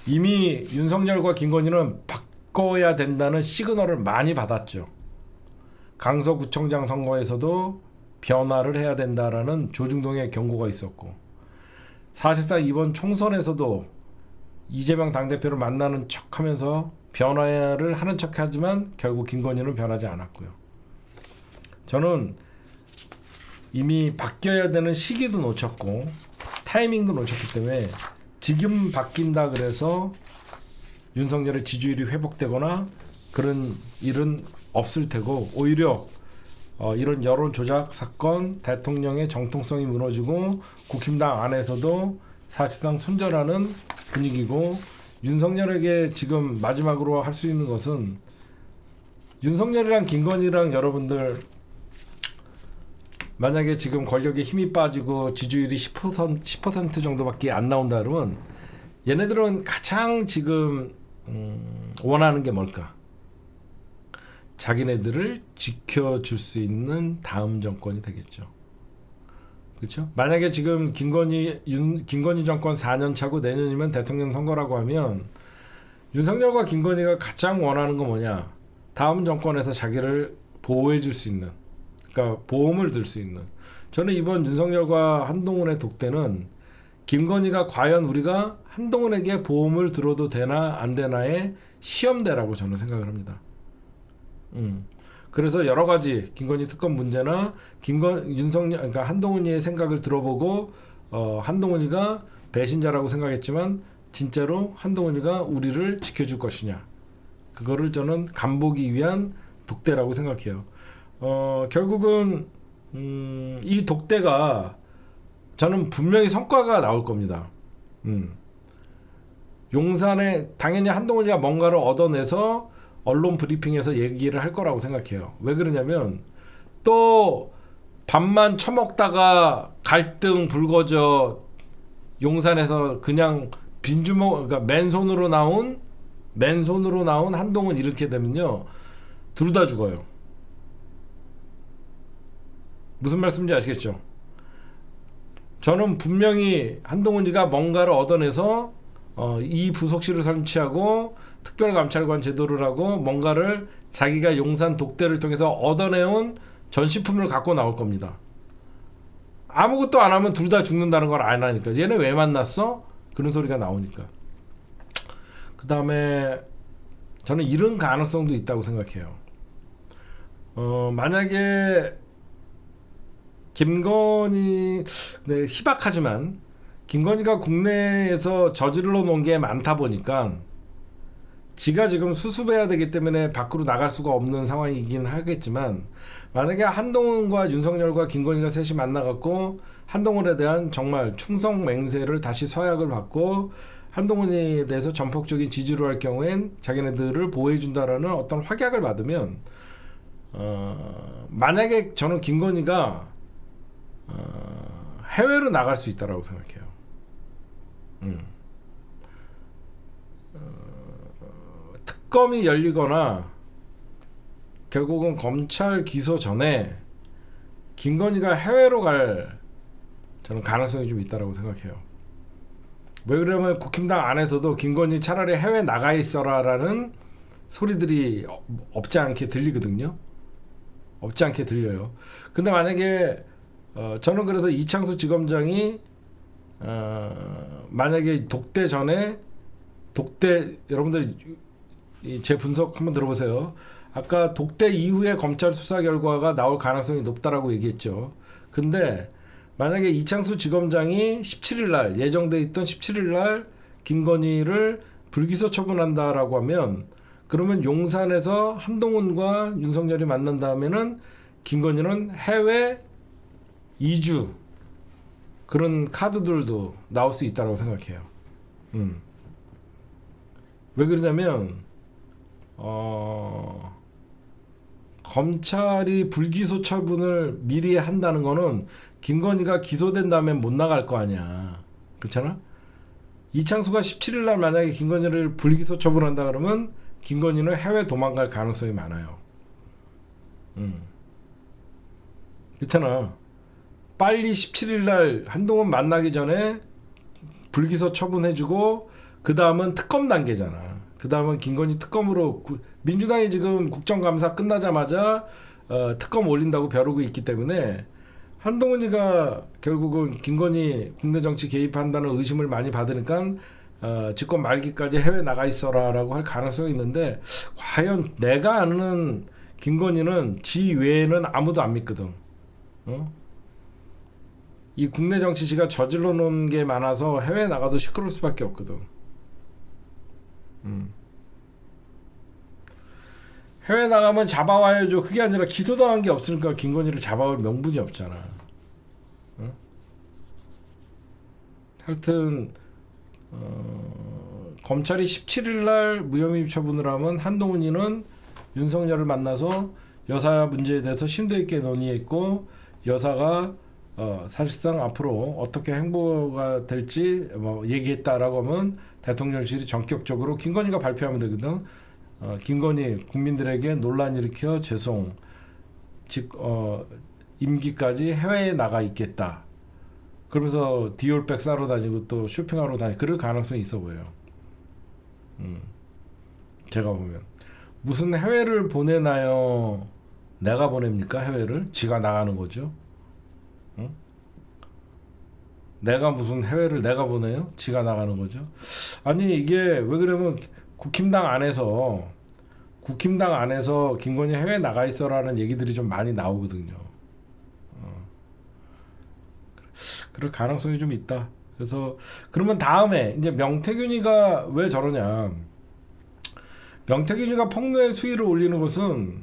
이미 윤석열과 김건희는 바꿔야 된다는 시그널을 많이 받았죠. 강서구청장 선거에서도 변화를 해야 된다라는 조중동의 경고가 있었고, 사실상 이번 총선에서도 이재명 당대표를 만나는 척하면서 변화를 하는 척하지만 결국 김건희는 변하지 않았고요. 저는 이미 바뀌어야 되는 시기도 놓쳤고 타이밍도 놓쳤기 때문에 지금 바뀐다 그래서 윤석열의 지지율이 회복되거나 그런 일은 없을 테고, 오히려 이런 여론 조작 사건, 대통령의 정통성이 무너지고 국힘당 안에서도 사실상 손절하는 분위기고, 윤석열에게 지금 마지막으로 할 수 있는 것은, 윤석열이랑 김건희랑 여러분들 만약에 지금 권력에 힘이 빠지고 지지율이 10% 정도밖에 안 나온다 그러면 얘네들은 가장 지금 원하는 게 뭘까? 자기네들을 지켜줄 수 있는 다음 정권이 되겠죠. 그렇죠? 만약에 지금 김건희 정권 4년 차고 내년이면 대통령 선거라고 하면 윤석열과 김건희가 가장 원하는 건 뭐냐? 다음 정권에서 자기를 보호해 줄 수 있는, 그러니까 보험을 들 수 있는. 저는 이번 윤석열과 한동훈의 독대는 김건희가 과연 우리가 한동훈에게 보험을 들어도 되나 안 되나의 시험대라고 저는 생각을 합니다. 그래서 여러 가지 김건희 특검 문제나 그러니까 한동훈이의 생각을 들어보고 한동훈이가 배신자라고 생각했지만 진짜로 한동훈이가 우리를 지켜줄 것이냐, 그거를 저는 간보기 위한 독대라고 생각해요. 결국은 이 독대가 저는 분명히 성과가 나올 겁니다. 용산에 당연히 한동훈이가 뭔가를 얻어내서 언론 브리핑에서 얘기를 할 거라고 생각해요. 왜 그러냐면 또 밥만 처먹다가 갈등 불거져 용산에서 그냥 그러니까 맨손으로 나온 한동훈 이렇게 되면요, 둘 다 죽어요. 무슨 말씀인지 아시겠죠? 저는 분명히 한동훈이가 뭔가를 얻어내서 이 부속실을 설치하고 특별감찰관 제도를 하고 뭔가를 자기가 용산 독대를 통해서 얻어내온 전시품을 갖고 나올 겁니다. 아무것도 안 하면 둘 다 죽는다는 걸 안 하니까. 얘네 왜 만났어? 그런 소리가 나오니까. 그 다음에 저는 이런 가능성도 있다고 생각해요. 만약에 김건희, 네, 희박하지만 김건희가 국내에서 저질러 놓은 게 많다 보니까 지가 지금 수습해야 되기 때문에 밖으로 나갈 수가 없는 상황이긴 하겠지만, 만약에 한동훈과 윤석열과 김건희가 셋이 만나갖고 한동훈에 대한 정말 충성 맹세를 다시 서약을 받고 한동훈에 대해서 전폭적인 지지를 할 경우엔 자기네들을 보호해준다라는 어떤 확약을 받으면, 만약에 저는 김건희가 해외로 나갈 수 있다라고 생각해요. 특검이 열리거나 결국은 검찰 기소 전에 김건희가 해외로 갈 저는 가능성이 좀 있다라고 생각해요. 왜 그러면 국힘당 안에서도 김건희 차라리 해외 나가 있어라라는 소리들이 없지 않게 들리거든요. 없지 않게 들려요. 근데 만약에 저는 그래서 이창수 지검장이 만약에 독대 전에 여러분들 제 분석 한번 들어보세요. 아까 독대 이후에 검찰 수사 결과가 나올 가능성이 높다라고 얘기했죠. 근데 만약에 이창수 지검장이 17일 날 예정돼 있던 17일 날 김건희를 불기소 처분한다라고 하면, 그러면 용산에서 한동훈과 윤석열이 만난 다음에는 김건희는 해외 2주 그런 카드들도 나올 수 있다고 생각해요. 왜 그러냐면 검찰이 불기소 처분을 미리 한다는 거는 김건희가 기소된 다음에 못 나갈 거 아니야. 그렇잖아? 이창수가 17일 날 만약에 김건희를 불기소 처분한다 그러면 김건희는 해외 도망갈 가능성이 많아요. 그렇잖아. 빨리 17일 날 한동훈 만나기 전에 불기소 처분해주고 그 다음은 특검 단계잖아. 그 다음은 김건희 특검으로 민주당이 지금 국정감사 끝나자마자 특검 올린다고 벼르고 있기 때문에 한동훈이가 결국은 김건희 국내 정치 개입한다는 의심을 많이 받으니까 집권 말기까지 해외 나가 있어라라고 할 가능성이 있는데 과연 내가 아는 김건희는 지 외에는 아무도 안 믿거든. 이 국내 정치 지가 저질러 놓은 게 많아서 해외 나가도 시끄러울 수밖에 없거든. 해외 나가면 잡아와야죠. 그게 아니라 기소당한 게 없으니까 김건희를 잡아올 명분이 없잖아. 하여튼 검찰이 17일 날 무혐의 처분을 하면 한동훈이는 윤석열을 만나서 여사 문제에 대해서 심도 있게 논의했고 여사가 사실상 앞으로 어떻게 행보가 될지 얘기했다라고 하면 대통령실이 전격적으로 김건희가 발표하면 되거든. 김건희 국민들에게 논란 일으켜 죄송. 즉 임기까지 해외에 나가 있겠다. 그러면서 디올백 사러 다니고 또 쇼핑하러 다니고 그럴 가능성이 있어 보여요. 제가 보면 무슨 해외를 보내나요? 내가 보냅니까 해외를? 지가 나가는 거죠. 내가 무슨 해외를 내가 보내요? 지가 나가는 거죠. 아니 이게 왜 그러면 국힘당 안에서 김건희 해외 나가 있어라는 얘기들이 좀 많이 나오거든요. 그럴 가능성이 좀 있다. 그래서 그러면 다음에 이제 명태균이가 왜 저러냐? 명태균이가 폭로의 수위를 올리는 것은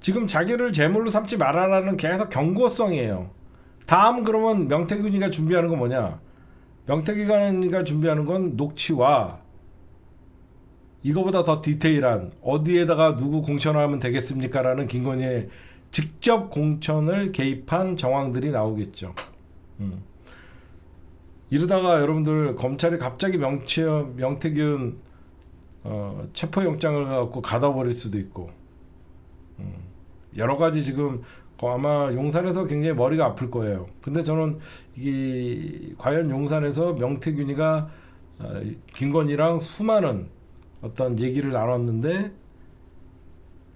지금 자기를 제물로 삼지 말아라는 계속 경고성이에요. 다음 그러면 명태균이가 준비하는 건 뭐냐? 명태균이가 준비하는 건 녹취와 이거보다 더 디테일한 어디에다가 누구 공천하면 되겠습니까? 라는 김건희의 직접 공천을 개입한 정황들이 나오겠죠. 이러다가 여러분들 검찰이 갑자기 명태균 체포영장을 갖고 가둬버릴 수도 있고 여러 가지 지금 아마 용산에서 굉장히 머리가 아플 거예요. 근데 저는 이게 과연 용산에서 명태균이가 김건희랑 수많은 어떤 얘기를 나눴는데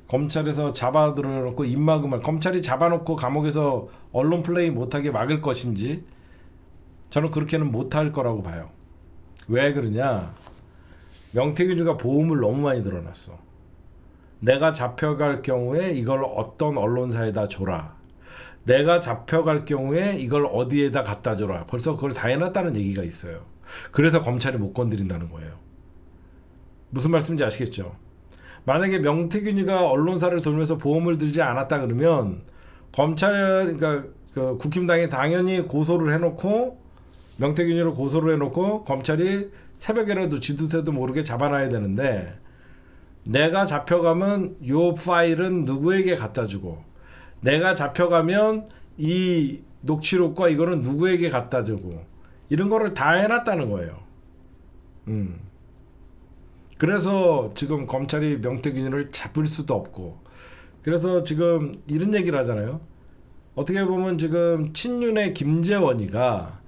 검찰에서 잡아들여놓고 입막음을 검찰이 잡아놓고 감옥에서 언론 플레이 못하게 막을 것인지 저는 그렇게는 못할 거라고 봐요. 왜 그러냐? 명태균이가 보험을 너무 많이 들어놨어. 내가 잡혀갈 경우에 이걸 어떤 언론사에다 줘라. 내가 잡혀갈 경우에 이걸 어디에다 갖다 줘라. 벌써 그걸 다 해놨다는 얘기가 있어요. 그래서 검찰이 못 건드린다는 거예요. 무슨 말씀인지 아시겠죠? 만약에 명태균이가 언론사를 돌면서 보험을 들지 않았다 그러면 검찰, 그러니까 그 국힘당이 당연히 고소를 해놓고 명태균이를 고소를 해놓고 검찰이 새벽에라도 지도새도 모르게 잡아놔야 되는데 내가 잡혀가면 요 파일은 누구에게 갖다 주고 내가 잡혀가면 이 녹취록과 이거는 누구에게 갖다 주고 이런 거를 다 해놨다는 거예요. 그래서 지금 검찰이 명태균이를 잡을 수도 없고 그래서 지금 이런 얘기를 하잖아요. 어떻게 보면 지금 친윤의 김재원이가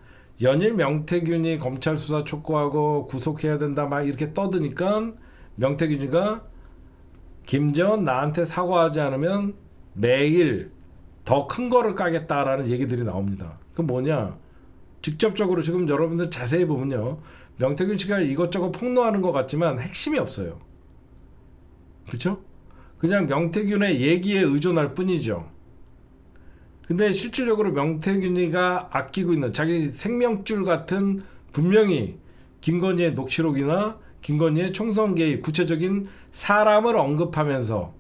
연일 명태균이 검찰 수사 촉구하고 구속해야 된다 막 이렇게 떠드니까 명태균이가 김재원 나한테 사과하지 않으면 매일 더 큰 거를 까겠다라는 얘기들이 나옵니다. 그 뭐냐? 직접적으로 지금 여러분들 자세히 보면요. 명태균 씨가 이것저것 폭로하는 것 같지만 핵심이 없어요. 그렇죠? 그냥 명태균의 얘기에 의존할 뿐이죠. 근데 실질적으로 명태균이가 아끼고 있는 자기 생명줄 같은 분명히 김건희의 녹취록이나 김건희의 총선 개입 구체적인 사람을 언급하면서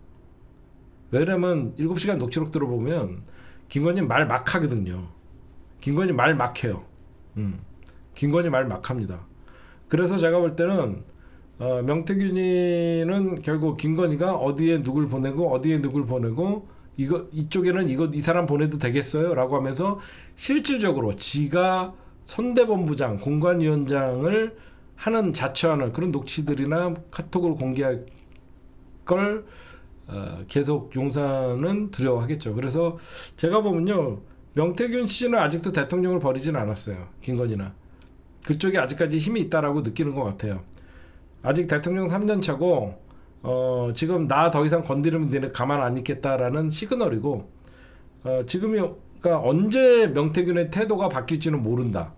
왜냐면 7시간 녹취록 들어보면 김건희 말 막 하거든요. 김건희 말 막 해요. 김건희 말 막 합니다. 그래서 제가 볼 때는 명태균이는 결국 김건희가 어디에 누굴 보내고 어디에 누굴 보내고 이쪽에는 이 사람 보내도 되겠어요? 라고 하면서 실질적으로 지가 선대본부장 공관위원장을 하는 자처하는 그런 녹취들이나 카톡을 공개할 걸 계속 용산은 두려워하겠죠. 그래서 제가 보면요. 명태균 씨는 아직도 대통령을 버리진 않았어요. 김건희나. 그쪽에 아직까지 힘이 있다라고 느끼는 것 같아요. 아직 대통령 3년 차고 지금 나 더 이상 건드리면 니네 가만 안 있겠다라는 시그널이고 지금이 그러니까 언제 명태균의 태도가 바뀔지는 모른다.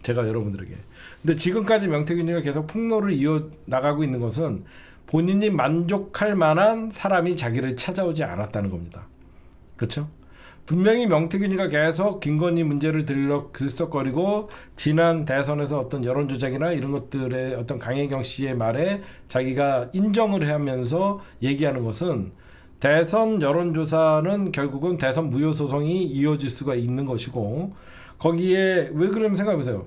제가 여러분들에게. 근데 지금까지 명태균이가 계속 폭로를 이어 나가고 있는 것은 본인이 만족할 만한 사람이 자기를 찾아오지 않았다는 겁니다. 그렇죠? 분명히 명태균이가 계속 김건희 문제를 들썩거리고 지난 대선에서 어떤 여론조작이나 이런 것들의 어떤 강혜경 씨의 말에 자기가 인정을 하면서 얘기하는 것은 대선 여론조사는 결국은 대선 무효소송이 이어질 수가 있는 것이고, 거기에 왜 그러면 생각해보세요.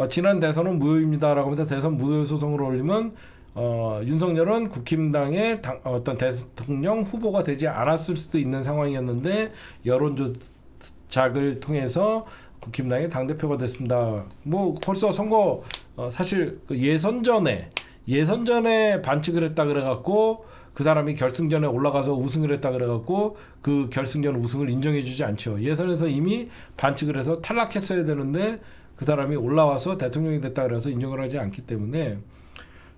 지난 대선은 무효입니다라고 하면서 대선 무효소송을 올리면 윤석열은 국힘당의 어떤 대통령 후보가 되지 않았을 수도 있는 상황이었는데 여론조작을 통해서 국힘당의 당대표가 됐습니다. 뭐 벌써 선거 사실 그 예선전에 반칙을 했다 그래갖고 그 사람이 결승전에 올라가서 우승을 했다 그래갖고 그 결승전 우승을 인정해주지 않죠. 예선에서 이미 반칙을 해서 탈락했어야 되는데 그 사람이 올라와서 대통령이 됐다 그래서 인정을 하지 않기 때문에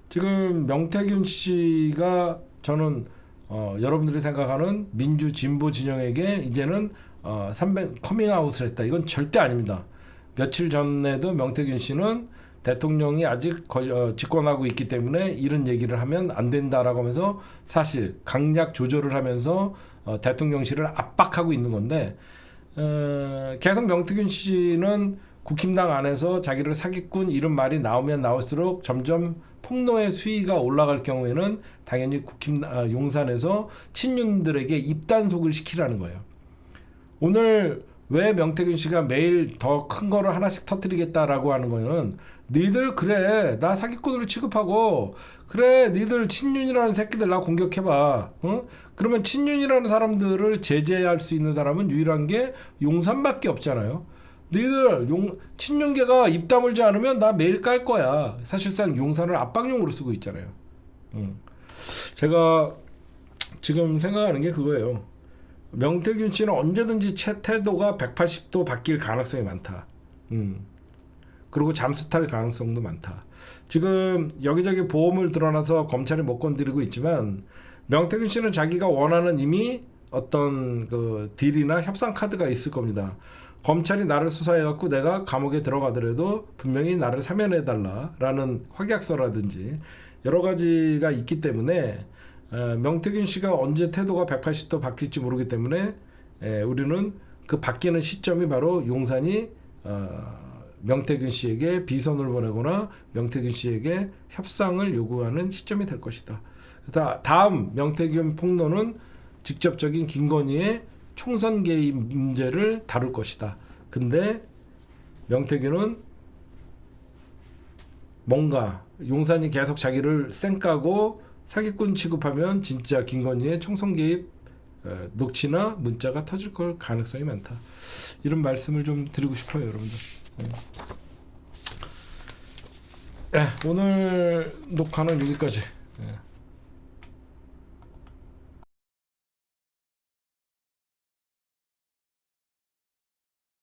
지금 명태균 씨가 저는 여러분들이 생각하는 민주 진보 진영에게 이제는 300 커밍아웃을 했다. 이건 절대 아닙니다. 며칠 전에도 명태균 씨는 대통령이 아직 집권하고 있기 때문에 이런 얘기를 하면 안 된다라고 하면서 사실 강약 조절을 하면서 대통령실을 압박하고 있는 건데, 계속 명태균 씨는 국힘당 안에서 자기를 사기꾼 이런 말이 나오면 나올수록 점점 폭로의 수위가 올라갈 경우에는 당연히 용산에서 친윤들에게 입단속을 시키라는 거예요. 오늘 왜 명태균 씨가 매일 더 큰 거를 하나씩 터뜨리겠다라고 하는 거는, 니들 그래 나 사기꾼으로 취급하고, 그래 니들 친윤이라는 새끼들 나 공격해봐. 그러면 친윤이라는 사람들을 제재할 수 있는 사람은 유일한 게 용산밖에 없잖아요. 너희들 친윤계가 입 다물지 않으면 나 매일 깔 거야. 사실상 용산을 압박용으로 쓰고 있잖아요. 제가 지금 생각하는 게 그거예요. 명태균 씨는 언제든지 태도가 180도 바뀔 가능성이 많다. 그리고 잠수 탈 가능성도 많다. 지금 여기저기 보험을 드러나서 검찰이 못 건드리고 있지만 명태균 씨는 자기가 원하는 이미 어떤 그 딜이나 협상 카드가 있을 겁니다. 검찰이 나를 수사해갖고 내가 감옥에 들어가더라도 분명히 나를 사면해달라라는 확약서라든지 여러 가지가 있기 때문에 명태균 씨가 언제 태도가 180도 바뀔지 모르기 때문에 우리는 그 바뀌는 시점이 바로 용산이 명태균 씨에게 비선을 보내거나 명태균 씨에게 협상을 요구하는 시점이 될 것이다. 다음 명태균 폭로는 직접적인 김건희의 총선 개입 문제를 다룰 것이다. 근데 명태균은 뭔가 용산이 계속 자기를 쌩까고 사기꾼 취급하면 진짜 김건희의 총선 개입 녹취나 문자가 터질 걸 가능성이 많다. 이런 말씀을 좀 드리고 싶어요, 여러분들. 오늘 녹화는 여기까지.